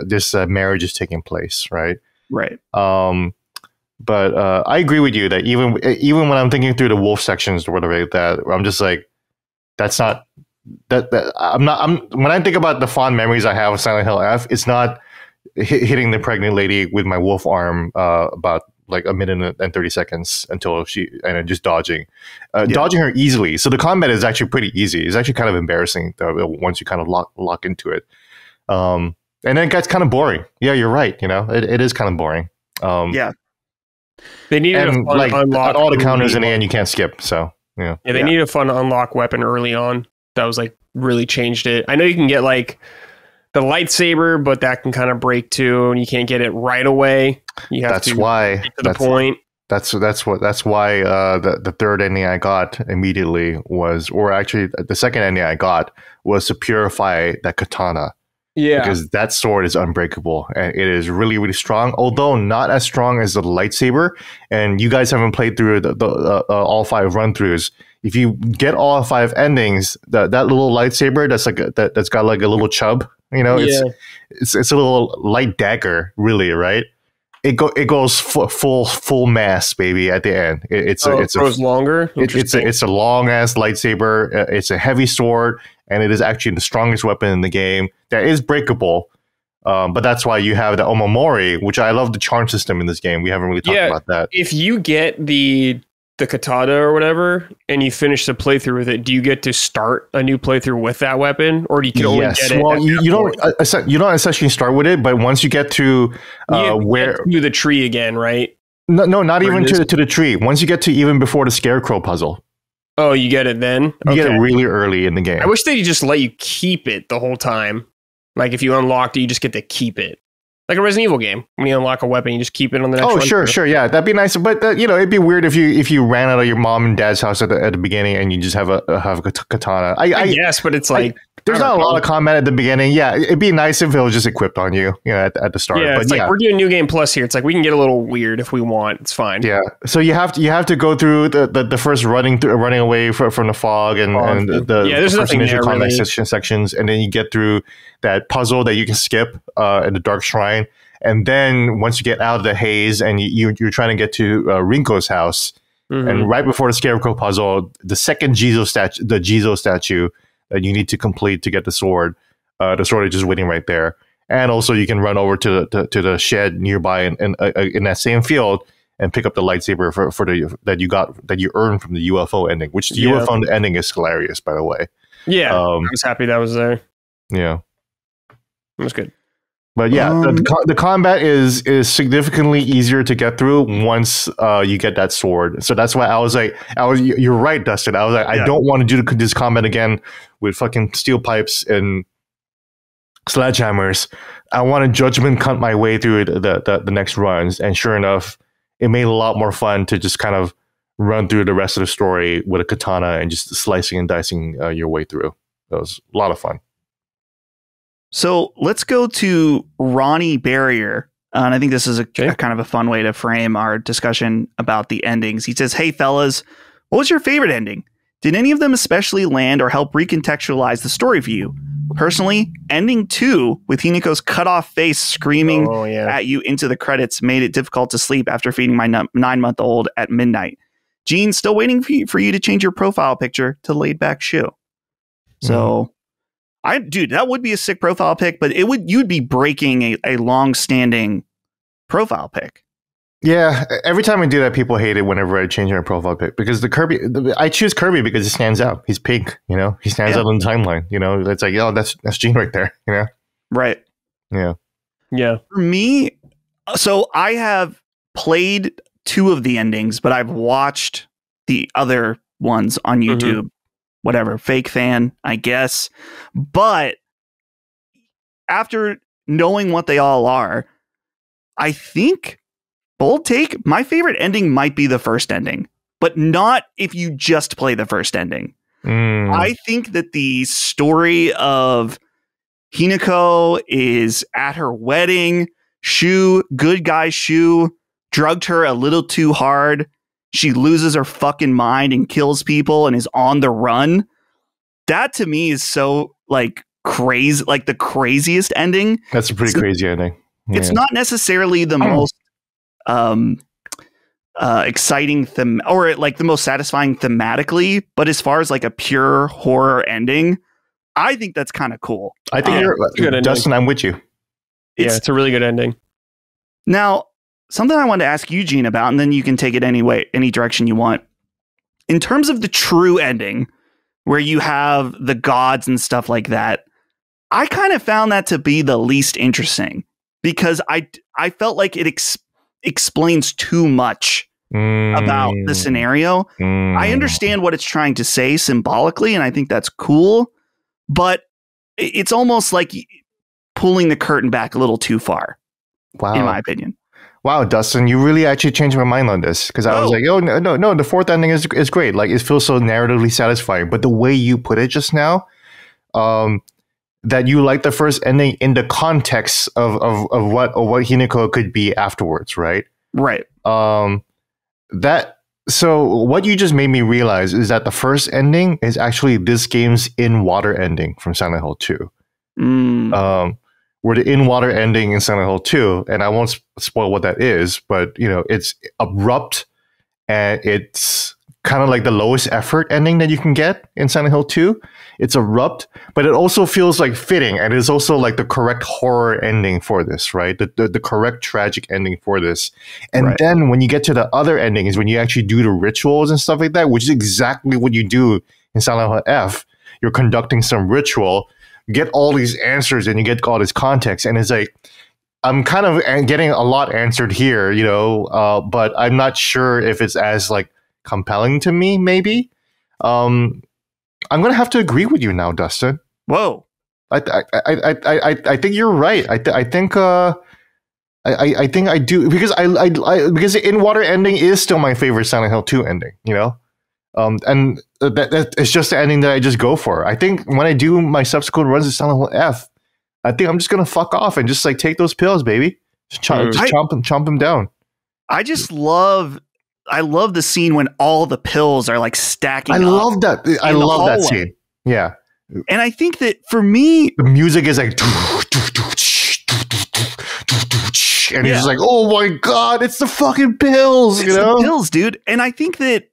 this marriage is taking place, right? Right. But I agree with you that even when I'm thinking through the wolf sections or whatever like that, I'm just like, that's not that. When I think about the fond memories I have of Silent Hill F, it's not hitting the pregnant lady with my wolf arm about like a minute and 30 seconds until just dodging her easily. So the combat is actually pretty easy. It's actually kind of embarrassing once you kind of lock into it. And then it gets kind of boring. Yeah, you're right. You know, it is kind of boring. Yeah. They needed a fun like unlock all the counters in the end you can't skip. So yeah, they need a fun unlock weapon early on. That was like really changed it. I know you can get like the lightsaber, but that can kind of break too, and you can't get it right away. You have to get to the point. That's why the third ending I got immediately was, or actually the second ending I got was to purify that katana. Yeah, because that sword is unbreakable and it is really, really strong, although not as strong as the lightsaber. And you guys haven't played through the all 5 run-throughs. If you get all 5 endings, that little lightsaber that's got like a little chub, you know, it's a little light dagger, really, right? It goes full mass, baby. At the end, it goes longer. It's a long ass lightsaber. It's a heavy sword, and it is actually the strongest weapon in the game. That is breakable, but that's why you have the Omamori, which I love the charm system in this game. We haven't really talked about that. If you get the katana or whatever, and you finish the playthrough with it, do you get to start a new playthrough with that weapon, or do you can only get it? Well, you don't essentially start with it, but once you get to to the tree again, right? No, not even to the tree. Once you get to even before the scarecrow puzzle. Oh, you get it then? You get it really early in the game. I wish they'd just let you keep it the whole time. Like if you unlocked it, you just get to keep it. Like a Resident Evil game. When you unlock a weapon, you just keep it on the next one. Oh, sure. Yeah, that'd be nice. But it'd be weird if you ran out of your mom and dad's house at the beginning and you just have a katana. I guess, but it's like there's not a lot of combat at the beginning. Yeah, it'd be nice if it was just equipped on you, at the start. Yeah, but it's like we're doing New Game Plus here. It's like we can get a little weird if we want. It's fine. Yeah. So you have to go through the first running away from the fog and there's nothing there really. sections, and then you get through that puzzle that you can skip in the Dark Shrine. And then once you get out of the haze and you're trying to get to Rinko's house, and right before the Scarecrow puzzle, the second Jizo statue that you need to complete to get the sword is just waiting right there. and also you can run over to the shed nearby in that same field and pick up the lightsaber for that you earned from the UFO ending, which the UFO ending is hilarious, by the way. Yeah, I was happy that was there. Yeah, it was good. But yeah, the combat is significantly easier to get through once you get that sword. So that's why you're right, Dustin. I was like, I don't want to do this combat again with fucking steel pipes and sledgehammers. I want to judgment cut my way through the next runs. And sure enough, it made it a lot more fun to just kind of run through the rest of the story with a katana and just slicing and dicing your way through. That was a lot of fun. So let's go to Ronnie Barrier. And I think this is a kind of a fun way to frame our discussion about the endings. He says, "Hey, fellas, what was your favorite ending? Did any of them especially land or help recontextualize the story for you? Personally, ending 2 with Hinako's cut off face screaming at you into the credits made it difficult to sleep after feeding my 9-month-old at midnight. Gene, still waiting for you to change your profile picture to laid back shoe." So... dude, that would be a sick profile pic, but you'd be breaking a long-standing profile pic. Yeah, every time I do that, people hate it whenever I change my profile pic because I choose Kirby because he stands out. He's pink, he stands out on the timeline. It's like, that's Gene right there. Right. Yeah. Yeah. For me, so I have played 2 of the endings, but I've watched the other ones on YouTube. Mm-hmm. Whatever, fake fan, I guess. But after knowing what they all are, I think, bold take, my favorite ending might be the first ending, but not if you just play the first ending. I think that the story of Hinako is at her wedding, good guy Shu, drugged her a little too hard. She loses her fucking mind and kills people and is on the run. That to me is so crazy, the craziest ending. That's a pretty crazy ending. Yeah. It's not necessarily the most exciting or the most satisfying thematically, but as far as a pure horror ending, I think that's kind of cool. I think you're Dustin. I'm with you. It's a really good ending. Now, something I wanted to ask Eugene about, and then you can take it any direction you want. In terms of the true ending, where you have the gods and stuff like that, I kind of found that to be the least interesting because I felt like it explains too much about the scenario. I understand what it's trying to say symbolically, and I think that's cool, but it's almost like pulling the curtain back a little too far, in my opinion. Wow, Dustin, you really actually changed my mind on this because I was like, oh, no, the fourth ending is great. It feels so narratively satisfying. But the way you put it just now, that you like the first ending in the context of what Hinako could be afterwards, right? Right. So what you just made me realize is that the first ending is actually this game's in-water ending from Silent Hill 2. Where the in-water ending in Silent Hill 2, and I won't spoil what that is, but it's abrupt and it's kind of like the lowest effort ending that you can get in Silent Hill 2. It's abrupt, but it also feels fitting, and it's also the correct horror ending for this, right? The correct tragic ending for this. And then when you get to the other ending is when you actually do the rituals and stuff like that, which is exactly what you do in Silent Hill F. You're conducting some ritual, get all these answers, and you get all this context, and it's I'm kind of getting a lot answered here, but I'm not sure if it's as compelling to me. Maybe I'm gonna have to agree with you now, Dustin. Whoa, I think you're right. I think I do because because the in-water ending is still my favorite Silent Hill 2 ending. And that it's just the ending that I just go for. I think when I do my subsequent runs of Silent Hill F, I think I'm just gonna fuck off and just take those pills, baby. Just chomp them down. I love the scene when all the pills are stacking. I love that. I love that scene. Yeah, and I think that for me, the music is and you're just oh my god, it's the fucking pills. It's the pills, dude. And I think that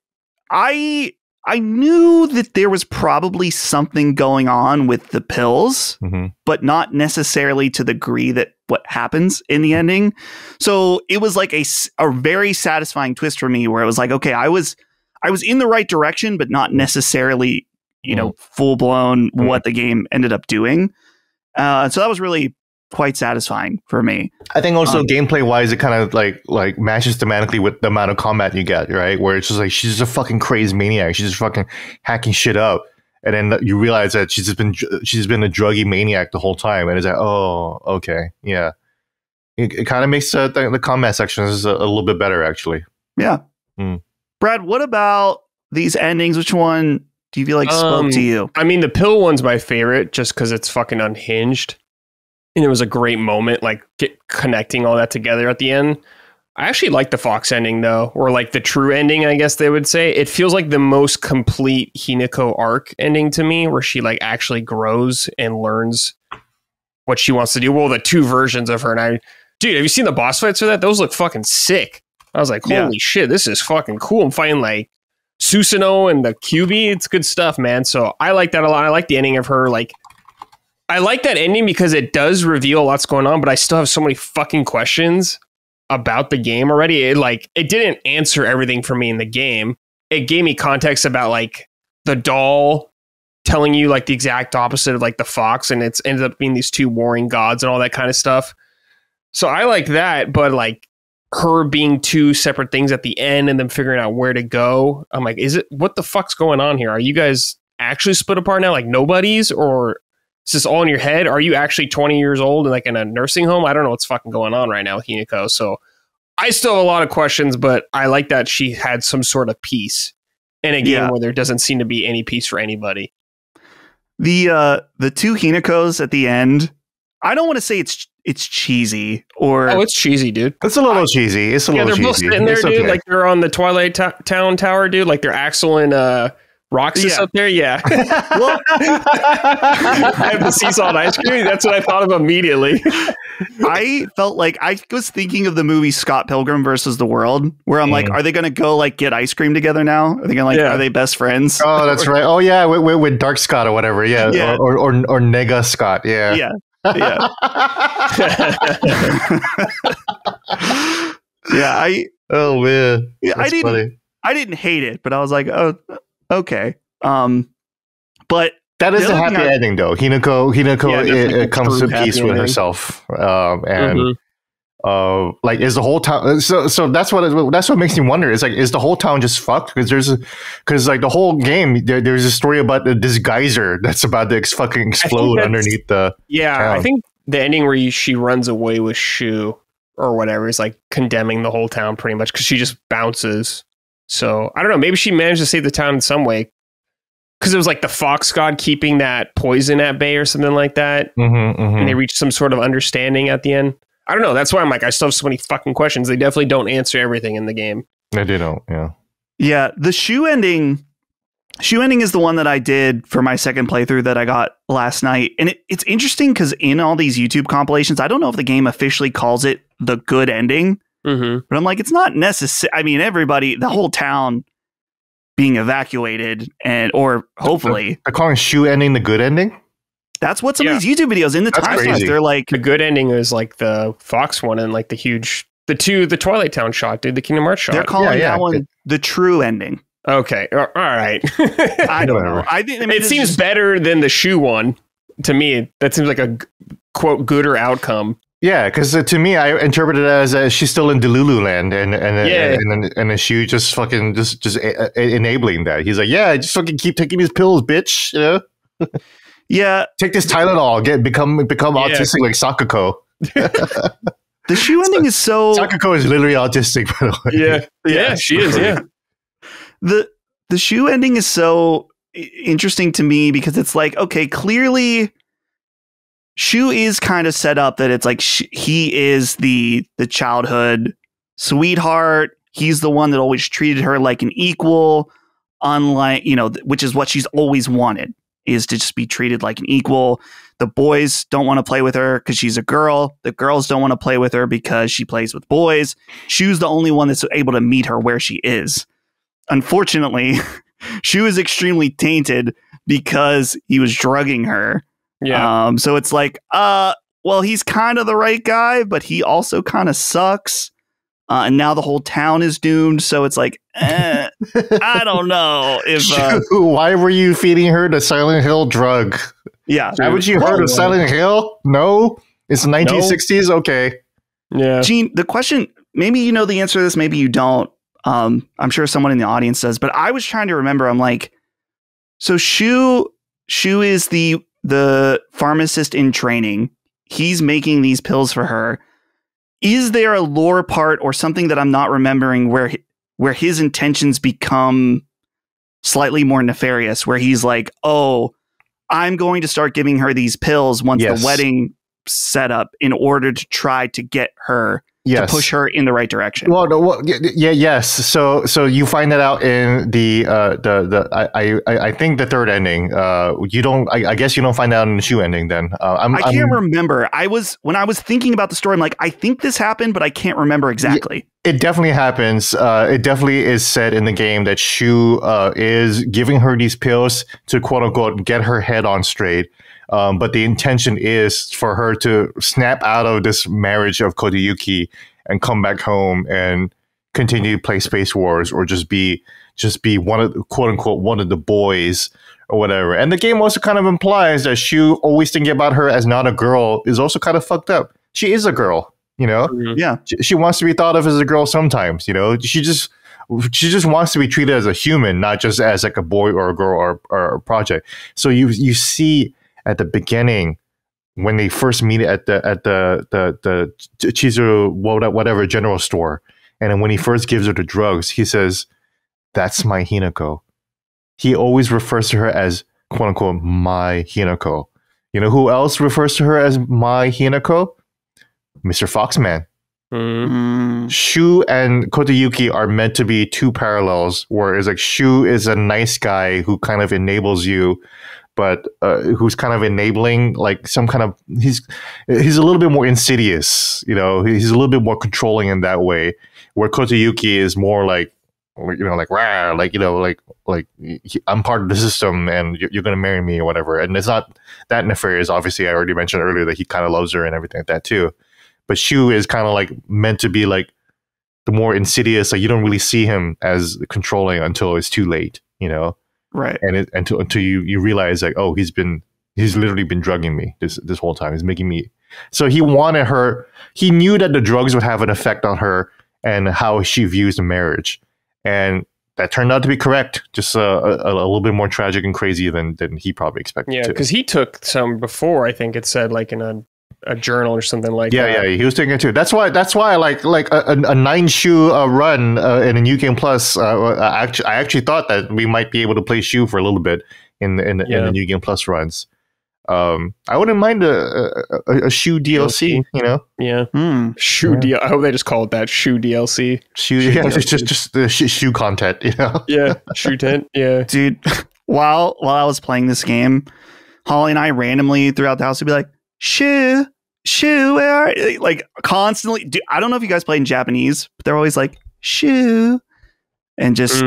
I I knew that there was probably something going on with the pills, but not necessarily to the degree that what happens in the ending. So it was like a very satisfying twist for me where it was like, okay, I was in the right direction, but not necessarily, full blown what the game ended up doing. So that was really quite satisfying for me. I think also gameplay wise, it kind of like matches thematically with the amount of combat you get, right? Where it's just like she's just a fucking crazy maniac. She's just fucking hacking shit up, and then you realize that she's been a druggy maniac the whole time, and it's like, oh, okay, yeah. It kind of makes the combat sections a little bit better, actually. Yeah. Brad, what about these endings? Which one do you feel like spoke to you? I mean, the pill one's my favorite, just because it's fucking unhinged. And it was a great moment, like connecting all that together at the end. I actually like the Fox ending, though, or like the true ending, I guess they would say. It feels like the most complete Hinako arc ending to me, where she like actually grows and learns what she wants to do. Well, the two versions of her. And dude, have you seen the boss fights for that? Those look fucking sick. I was like, holy shit, this is fucking cool. I'm fighting like Susanoo and the QB. It's good stuff, man. So I like that a lot. I like the ending of her, like, I like that ending because it does reveal what's going on, but I still have so many fucking questions about the game already. It didn't answer everything for me in the game. It gave me context about like the doll telling you like the exact opposite of like the fox, and it's ended up being these two warring gods and all that kind of stuff. So I like that, but like her being two separate things at the end and then figuring out where to go. I'm like, what the fuck's going on here? Are you guys actually split apart now? Like nobodies, or is this all in your head? Are you actually 20 years old and like in a nursing home? I don't know what's fucking going on right now with Hinako. So I still have a lot of questions, but I like that she had some sort of peace in a game where there doesn't seem to be any peace for anybody. The two Hinakos at the end, I don't want to say it's cheesy or... Oh, it's cheesy, dude. It's a little cheesy. It's a little cheesy. They're both sitting there, dude, like they're on the Twilight Town Tower, dude. Like they're Axel and Roxas up there, yeah. Well, I have the sea salt and ice cream. That's what I thought of immediately. I felt like I was thinking of the movie Scott Pilgrim versus the World, where I'm like, are they going to go like get ice cream together now? Are they going to are they best friends? Oh, that's right. Oh yeah, with Dark Scott or whatever. Yeah, or Nega Scott. Yeah. Yeah. Yeah. Oh man. Yeah, I didn't hate it, but I was like, oh. Okay. But that is a happy ending, though. Hinako it comes to peace with herself, and like is the whole town. So that's what makes me wonder. It's like, is the whole town just fucked? Because like the whole game, there's a story about this geyser that's about to fucking explode underneath the town. I think the ending where she runs away with Shu or whatever is like condemning the whole town pretty much because she just bounces. So I don't know. Maybe she managed to save the town in some way because it was like the fox god keeping that poison at bay or something like that. And they reached some sort of understanding at the end. I don't know. That's why I'm like, I still have so many fucking questions. They definitely don't answer everything in the game. No, they don't. Yeah. Yeah. The Shu ending is the one that I did for my second playthrough that I got last night. And it's interesting because in all these YouTube compilations, I don't know if the game officially calls it the good ending. But I'm like, it's not necessary. I mean, everybody, the whole town being evacuated or hopefully. They're calling Shu ending the good ending? That's what some of these YouTube videos in the timelines, they're like. The good ending is like the Fox one and like the Twilight Town shot, dude, the Kingdom Hearts shot. They're calling that one the true ending. Okay. All right. I don't know. I think it seems better than the Shu one to me. That seems like a quote gooder outcome. Yeah, because to me, I interpreted it as she's still in Delulu land, and then she just fucking just enabling that. He's like, yeah, just fucking keep taking these pills, bitch. You know? Yeah, take this Tylenol, become autistic like Sakuko. The Shu ending is so. Sakuko is literally autistic, by the way. Yeah, she is. Yeah, the Shu ending is so interesting to me because it's like, okay, clearly. Shu is kind of set up that it's like he is the childhood sweetheart. He's the one that always treated her like an equal, unlike, which is what she's always wanted, is to just be treated like an equal. The boys don't want to play with her because she's a girl. The girls don't want to play with her because she plays with boys. Shu's the only one that's able to meet her where she is. Unfortunately, Shu is extremely tainted because he was drugging her. Yeah. So it's like, well, he's kind of the right guy, but he also kind of sucks. And now the whole town is doomed. So it's like, I don't know if. Why were you feeding her the Silent Hill drug? Yeah. Haven't you heard of Silent Hill? No? It's the 1960s? Okay. Yeah. Gene, the question, maybe you know the answer to this, maybe you don't. I'm sure someone in the audience does, but I was trying to remember. I'm like, so Shu is the pharmacist in training. He's making these pills for her. Is there a lore part or something that I'm not remembering where his intentions become slightly more nefarious, where he's like, oh, I'm going to start giving her these pills once the wedding set up in order to try to get her to push her in the right direction. Yes. So you find that out in the I think the third ending. You don't. I guess you don't find out in the Shu ending. Then I can't remember. When I was thinking about the story, I'm like, I think this happened, but I can't remember exactly. It definitely happens. It definitely is said in the game that Shu is giving her these pills to quote unquote get her head on straight. But the intention is for her to snap out of this marriage of Kodayuki and come back home and continue to play Space Wars or just be one of quote unquote one of the boys or whatever. And the game also kind of implies that Shu always thinking about her as not a girl is also kind of fucked up. She is a girl, you know? Yeah. She wants to be thought of as a girl sometimes, you know? She just wants to be treated as a human, not just as like a boy or a girl or a project. So you see at the beginning, when they first meet at the Chizuru whatever general store, and then when he first gives her the drugs, he says, "That's my Hinako." He always refers to her as quote unquote my Hinako. You know who else refers to her as my Hinako? Mr. Foxman. Shu and Kodayuki are meant to be two parallels, where it's like Shu is a nice guy who kind of enables you, but who's kind of enabling, like some kind of he's a little bit more insidious, you know. He's a little bit more controlling in that way. Where Kodayuki is more like, you know, like rah, like you know, like I'm part of the system and you're gonna marry me or whatever. And it's not that nefarious. Obviously, I already mentioned earlier that he kind of loves her and everything like that too. But Shu is kind of like meant to be like the more insidious. Like you don't really see him as controlling until it's too late, you know. Right. And until you realize like, oh, he's literally been drugging me this whole time. He's making me. So he wanted her. He knew that the drugs would have an effect on her and how she views the marriage, and that turned out to be correct. Just a little bit more tragic and crazy than he probably expected. Yeah, because he took some before. I think it said like in a journal or something like that. Yeah, he was taking it too. That's why like a 9 Shu run in a New Game Plus. I actually thought that we might be able to play Shu for a little bit in the New Game Plus runs. I wouldn't mind a Shu DLC, you know. Yeah, Shu DLC. I hope they just call it that, Shu DLC. Shu, yeah, just the Shu content, you know. Yeah, Shu tent. Yeah, dude. While I was playing this game, Holly and I randomly throughout the house would be like, Shu, where are you? Like constantly. Dude, I don't know if you guys play in Japanese, but they're always like Shu, and just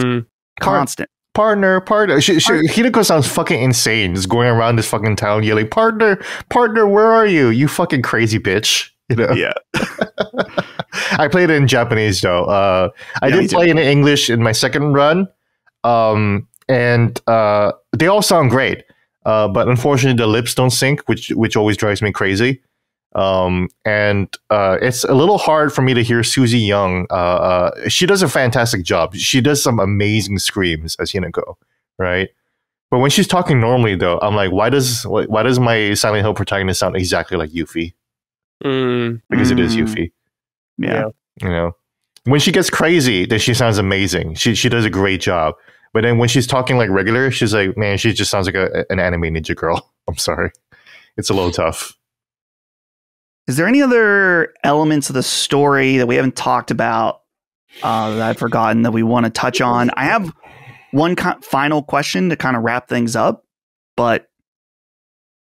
constant. Partner. Hinako sounds fucking insane. Just going around this fucking town yelling, partner, where are you? You fucking crazy bitch. You know? Yeah. I played it in Japanese though. I did play in English in my second run. And they all sound great. But unfortunately the lips don't sync, which always drives me crazy. And it's a little hard for me to hear Susie Young. She does a fantastic job. She does some amazing screams as Hinako, right? But when she's talking normally, though, I'm like, why does my Silent Hill protagonist sound exactly like Yuffie? Because it is Yuffie. Yeah, you know, when she gets crazy, then she sounds amazing. She does a great job. But then when she's talking like regular, she's like, man, she just sounds like an anime ninja girl. I'm sorry, it's a little tough. Is there any other elements of the story that we haven't talked about that I've forgotten that we want to touch on? I have one final question to kind of wrap things up, but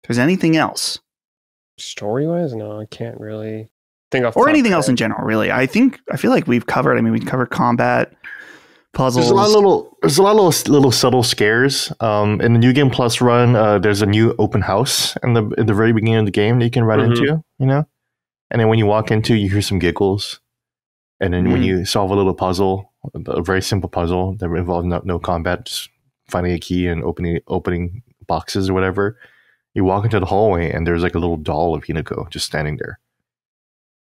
if there's anything else? Story-wise? No, I can't really think of. Or anything else in general, really. I feel like we've covered, we covered combat puzzles. There's a lot of little subtle scares. In the New Game Plus run, there's a new open house in the very beginning of the game that you can run into, you know? And then when you walk into, you hear some giggles. And then when you solve a little puzzle, a very simple puzzle that involves no combat, just finding a key and opening boxes or whatever, you walk into the hallway and there's like a little doll of Hinako just standing there.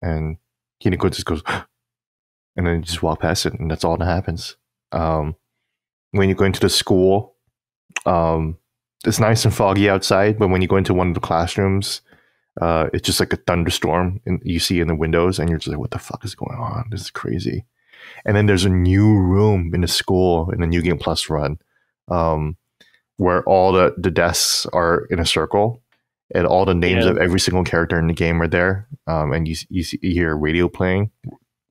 And Hinako just goes, and then you just walk past it, and that's all that happens. When you go into the school, it's nice and foggy outside, but when you go into one of the classrooms, it's just like a thunderstorm you see in the windows, and you're just like, what the fuck is going on? This is crazy. And then there's a new room in the school in the New Game Plus run, where all the desks are in a circle, and all the names of every single character in the game are there, and you hear a radio playing.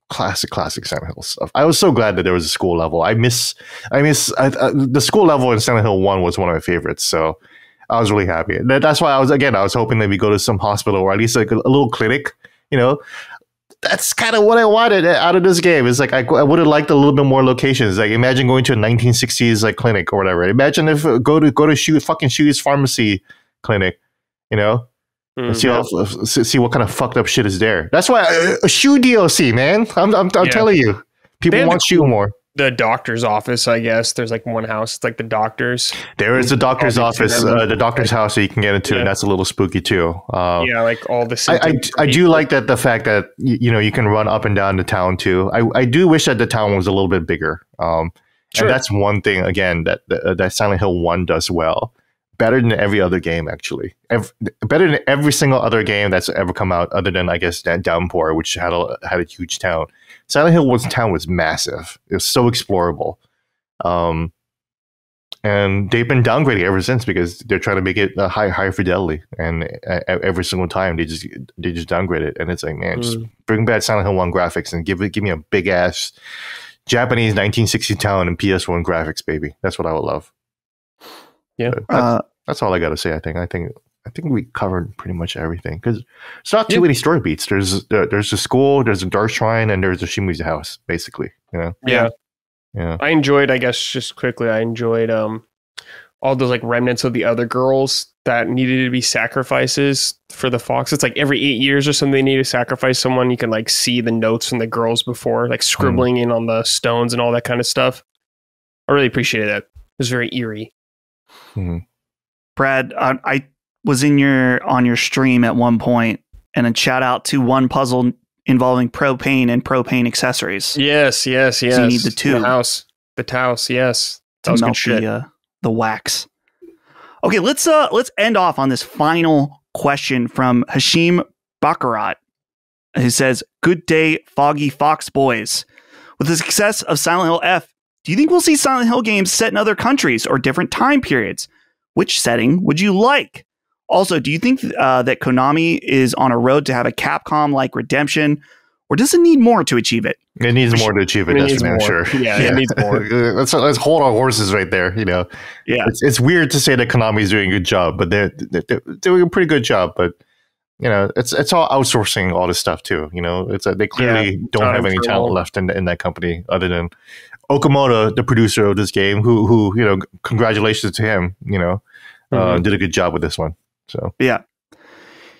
Classic Silent Hill stuff. I was so glad that there was a school level. The school level in Silent Hill 1 was one of my favorites, so I was really happy. That's why I was hoping that we go to some hospital or at least like a little clinic, you know. That's kind of what I wanted out of this game. It's like I would have liked a little bit more locations. Like imagine going to a 1960s like clinic or whatever. Imagine if go to Shoe's pharmacy clinic, you know. And see what kind of fucked up shit is there. That's why a shoe DLC, man. I'm telling you, people want shoe more. The doctor's office, I guess. There's like one house. It's like the doctor's. There is the doctor's office, the doctor's house that you can get into, and that's a little spooky too. Like all the. I do like that the fact that you can run up and down the town too. I do wish that the town was a little bit bigger. And that's one thing again that Silent Hill 1 does well. Better than every other game, actually. Better than every single other game that's ever come out, other than I guess that Downpour, which had a huge town. Silent Hill town was massive. It was so explorable, and they've been downgrading ever since because they're trying to make it a higher fidelity. And every single time they just downgrade it, and it's like, man, just bring back Silent Hill 1 graphics and give me a big ass Japanese 1960 town and PS1 graphics, baby. That's what I would love. Yeah, that's all I got to say. I think we covered pretty much everything because it's not too many story beats. There's the school, there's a dark shrine, and there's the Shimui's house, basically. You know. Yeah. I enjoyed all those like remnants of the other girls that needed to be sacrifices for the fox. It's like every 8 years or something they need to sacrifice someone. You can like see the notes from the girls before, like scribbling in on the stones and all that kind of stuff. I really appreciated that. It was very eerie. Mm-hmm. Brad, I was on your stream at one point, and a shout out to one puzzle involving propane and propane accessories. Yes. So you need the two. The house, yes. That was good shit. The wax. Okay, let's end off on this final question from Hashim Baccarat, who says, "Good day, Foggy Fox boys. With the success of Silent Hill F, do you think we'll see Silent Hill games set in other countries or different time periods? Which setting would you like? Also, do you think that Konami is on a road to have a Capcom-like redemption, or does it need more to achieve it?" It needs more to achieve it. That's for sure. Yeah, it needs more. Let's hold our horses right there. You know, it's weird to say that Konami is doing a good job, but they're doing a pretty good job. But you know, it's all outsourcing all this stuff too. You know, they clearly don't have any talent left in that company other than Okamoto, the producer of this game, who you know, congratulations to him. You know, did a good job with this one. So yeah.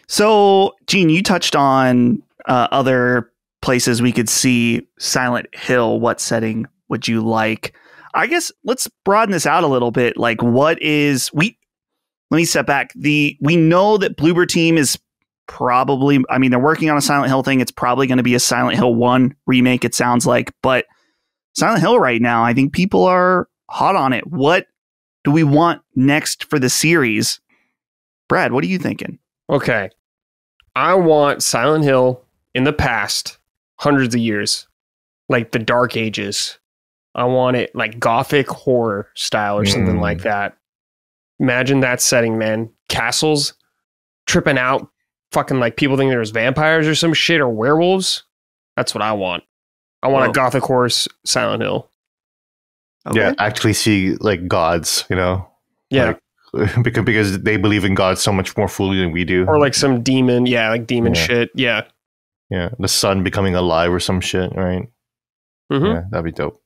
So Gene, you touched on other places we could see Silent Hill. What setting would you like? I guess let's broaden this out a little bit. Like, let me step back. We know that Bloober Team is probably, I mean, they're working on a Silent Hill thing. It's probably going to be a Silent Hill 1 remake, it sounds like. But Silent Hill right now, I think people are hot on it. What do we want next for the series? Brad, what are you thinking? Okay. I want Silent Hill in the past, hundreds of years, like the Dark Ages. I want it like gothic horror style or something like that. Imagine that setting, man. Castles, tripping out, fucking like people think there's vampires or some shit or werewolves. That's what I want. I want a gothic horror Silent Hill. Okay. Yeah, actually see like gods, you know? Yeah. Like, because they believe in God so much more fully than we do. Or like some demon, like demon shit. Yeah. Yeah, the sun becoming alive or some shit, right? Mm-hmm. Yeah, that'd be dope.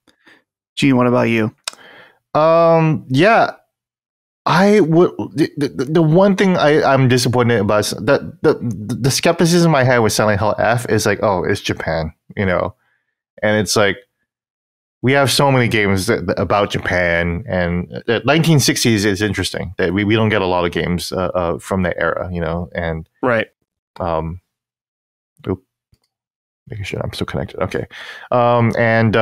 Gene, what about you? Yeah, I would. The one thing I'm disappointed about is that the skepticism I had with Silent Hill F is like, oh, it's Japan, and it's like we have so many games about Japan, and the 1960s is interesting that we don't get a lot of games from that era, and Right. Making sure I'm still connected. Okay, and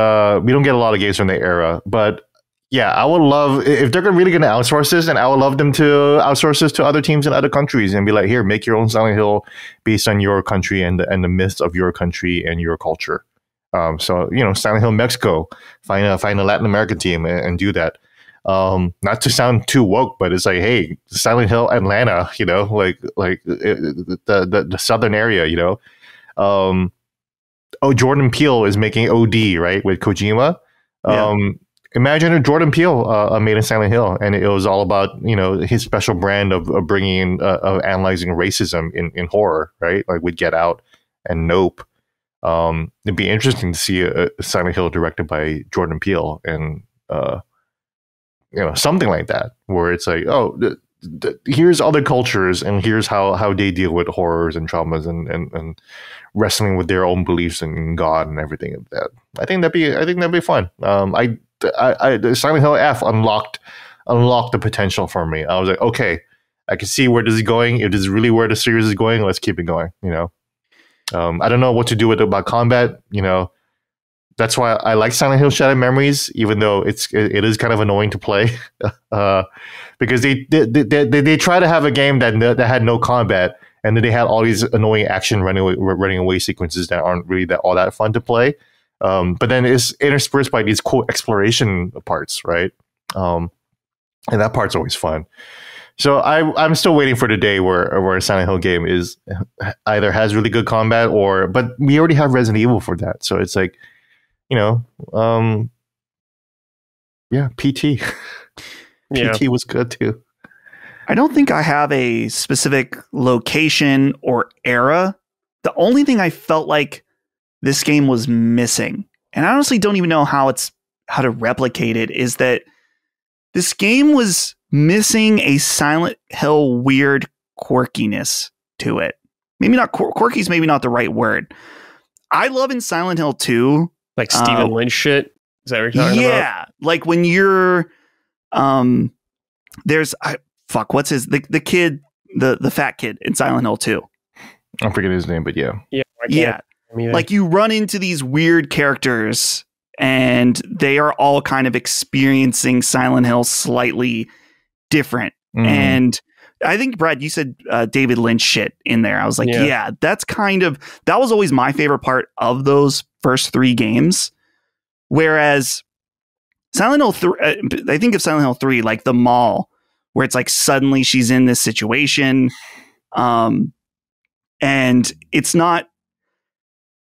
we don't get a lot of games from the era, but. Yeah, I would love if they're really going to outsource this, and I would love them to outsource this to other teams in other countries and be like, here, make your own Silent Hill based on your country and the myths of your country and your culture. So Silent Hill Mexico, find a Latin American team and do that. Not to sound too woke, but it's like, hey, Silent Hill Atlanta, the southern area, Jordan Peele is making OD, right, with Kojima. Yeah. Imagine if Jordan Peele made a Silent Hill, and it was all about his special brand of bringing of analyzing racism in horror, right? Like with Get Out and Nope. It'd be interesting to see a Silent Hill directed by Jordan Peele, and something like that, where it's like, oh, here's other cultures, and here's how they deal with horrors and traumas and wrestling with their own beliefs in God and everything like that. I think that'd be fun. Silent Hill F unlocked the potential for me. I was like, okay, I can see where this is going. If this is really where the series is going, let's keep it going. I don't know what to do about combat. That's why I like Silent Hill Shattered Memories, even though it is kind of annoying to play, because they try to have a game that had no combat, and then they had all these annoying action running away sequences that aren't really all that fun to play. But then it's interspersed by these cool exploration parts, right? And that part's always fun. So I'm still waiting for the day where a Silent Hill game is either has really good combat but we already have Resident Evil for that. So it's like, PT. Yeah. PT was good too. I don't think I have a specific location or era. The only thing I felt like this game was missing, and I honestly don't even know how to replicate it, is that this game was missing a Silent Hill weird quirkiness to it. Maybe not quirky is maybe not the right word. I love in Silent Hill 2, like Stephen Lynch shit. Is that what you're talking about? Yeah, like when you're there's what's the kid, the fat kid in Silent Hill 2. I forget his name, but yeah. Yeah. Like you run into these weird characters and they are all kind of experiencing Silent Hill slightly different. Mm. And I think, Brad, you said David Lynch shit in there. I was like, yeah, that was always my favorite part of those first 3 games. Whereas Silent Hill 3, I think of Silent Hill 3, like the mall, where it's like suddenly she's in this situation. And it's not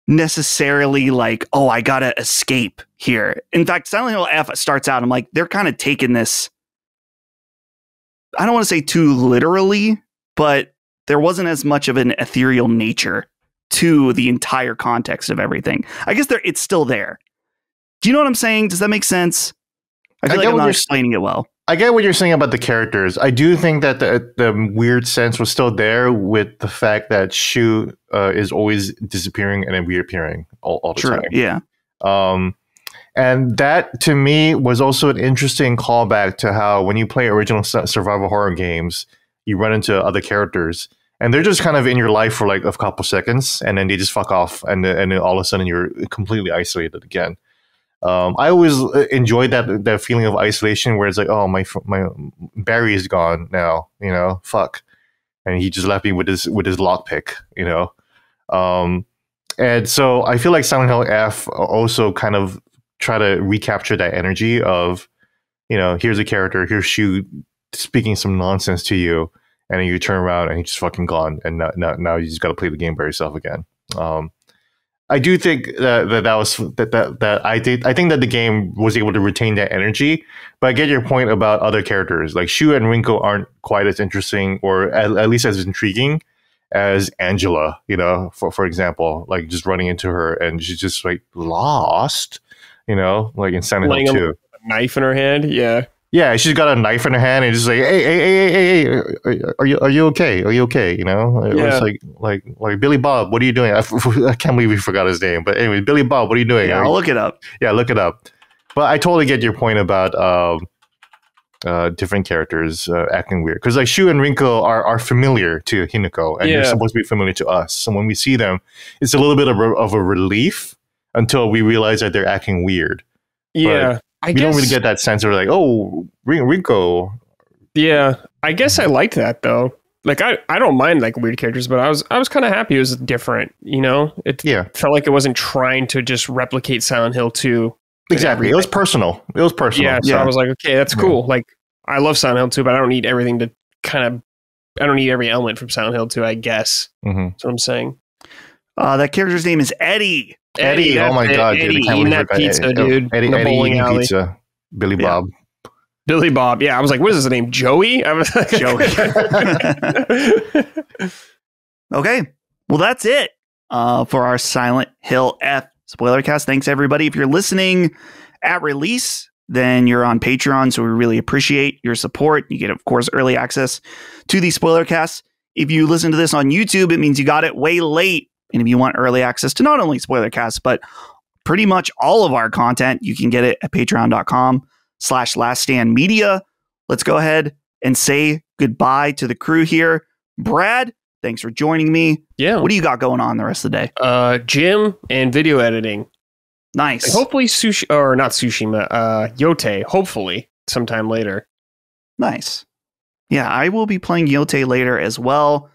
necessarily like, oh, I gotta escape here. In fact, Silent Hill F starts out, I'm like, they're kind of taking this, I don't want to say too literally, but there wasn't as much of an ethereal nature to the entire context of everything. I guess it's still there. Do you know what I'm saying? Does that make sense? I feel like I'm not explaining it well. I get what you're saying about the characters. I do think that the weird sense was still there with the fact that Shu is always disappearing and then reappearing all the time. Yeah. And that, to me, was also an interesting callback to how when you play original survival horror games, you run into other characters, and they're just kind of in your life for like a couple seconds, and then they just fuck off, and then all of a sudden you're completely isolated again. I always enjoyed that feeling of isolation where it's like, oh, my Barry is gone now, fuck, and he just left me with his lockpick, and so I feel like Silent Hill F also kind of try to recapture that energy of, here's a character, here's Shu speaking some nonsense to you, and then you turn around and he's just fucking gone, and now you just got to play the game by yourself again. I do think that I think that the game was able to retain that energy, but I get your point about other characters. Like Shu and Rinko aren't quite as interesting, or at least as intriguing as Angela, for example, like just running into her and she's just like lost, You know, like in Silent Laying Hill a 2. knife in her hand. Yeah. Yeah, she's got a knife in her hand and just like, hey, are you okay? Are you okay? You know, Yeah. it's like Billy Bob, what are you doing? I can't believe we forgot his name, but anyway, Billy Bob, what are you doing? Yeah, I'll look it up. Yeah, look it up. But I totally get your point about different characters acting weird, because like Shu and Rinko are familiar to Hinako, and they're supposed to be familiar to us. So when we see them, it's a little bit of a relief until we realize that they're acting weird. Yeah. We don't really get that sense of like, oh, Rinko. Yeah, I guess I liked that though. Like I don't mind like weird characters, but I was kind of happy it was different. You know, it felt like it wasn't trying to just replicate Silent Hill 2. Exactly, it was personal. Yeah, so I was like, okay, that's cool. Like I love Silent Hill 2, but I don't need everything to I don't need every element from Silent Hill 2. I guess that's what I'm saying. That character's name is Eddie. Eddie, oh my god, Eddie, dude! I can't eating believe that pizza, dude. Eddie, in the Eddie bowling eating alley. pizza. Billy Bob. Billy Bob. Yeah, I was like, what is his name? Joey? I was like, Joey. Okay, well that's it for our Silent Hill F Spoilercast. Thanks everybody. If you're listening at release, then you're on Patreon, so we really appreciate your support. You get, of course, early access to these Spoilercasts. If you listen to this on YouTube, it means you got it way late. And if you want early access to not only Spoilercasts, but pretty much all of our content, you can get it at patreon.com/laststandmedia. Let's go ahead and say goodbye to the crew here. Brad, thanks for joining me. Yeah. What do you got going on the rest of the day? Gym and video editing. Nice. And hopefully Yote, hopefully sometime later. Nice. Yeah, I will be playing Yote later as well.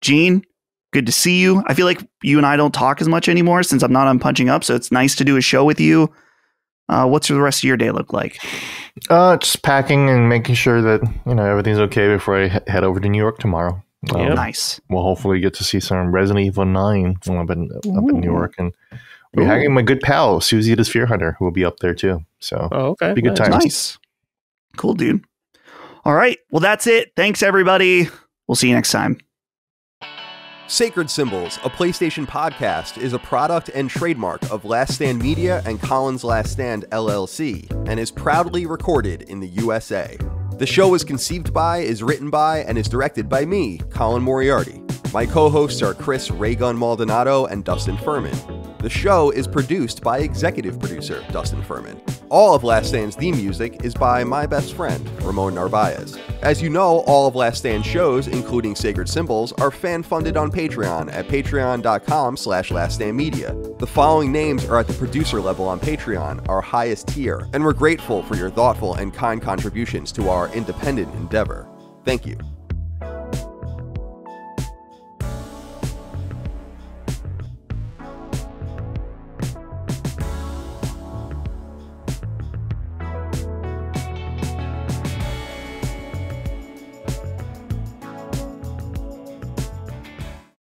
Gene, good to see you. I feel like you and I don't talk as much anymore since I'm not on Punching Up, so it's nice to do a show with you. What's the rest of your day look like? Just packing and making sure that everything's okay before I head over to New York tomorrow. Nice. We'll hopefully get to see some Resident Evil 9 when I'm up in New York, and we're having my good pal Susie the Sphere Hunter, who will be up there too. So, okay, be good times. Nice, cool, dude. All right, well that's it. Thanks everybody. We'll see you next time. Sacred Symbols, a PlayStation podcast, is a product and trademark of Last Stand Media and Collins Last Stand LLC, and is proudly recorded in the USA. The show is conceived by, is written by, and is directed by me, Colin Moriarty. My co-hosts are Chris Raygun Maldonado and Dustin Furman. The show is produced by executive producer Dustin Furman. All of Last Stand's theme music is by my best friend, Ramon Narvaez. As you know, all of Last Stand's shows, including Sacred Symbols, are fan-funded on Patreon at patreon.com/laststandmedia. The following names are at the producer level on Patreon, our highest tier, and we're grateful for your thoughtful and kind contributions to our independent endeavor. Thank you.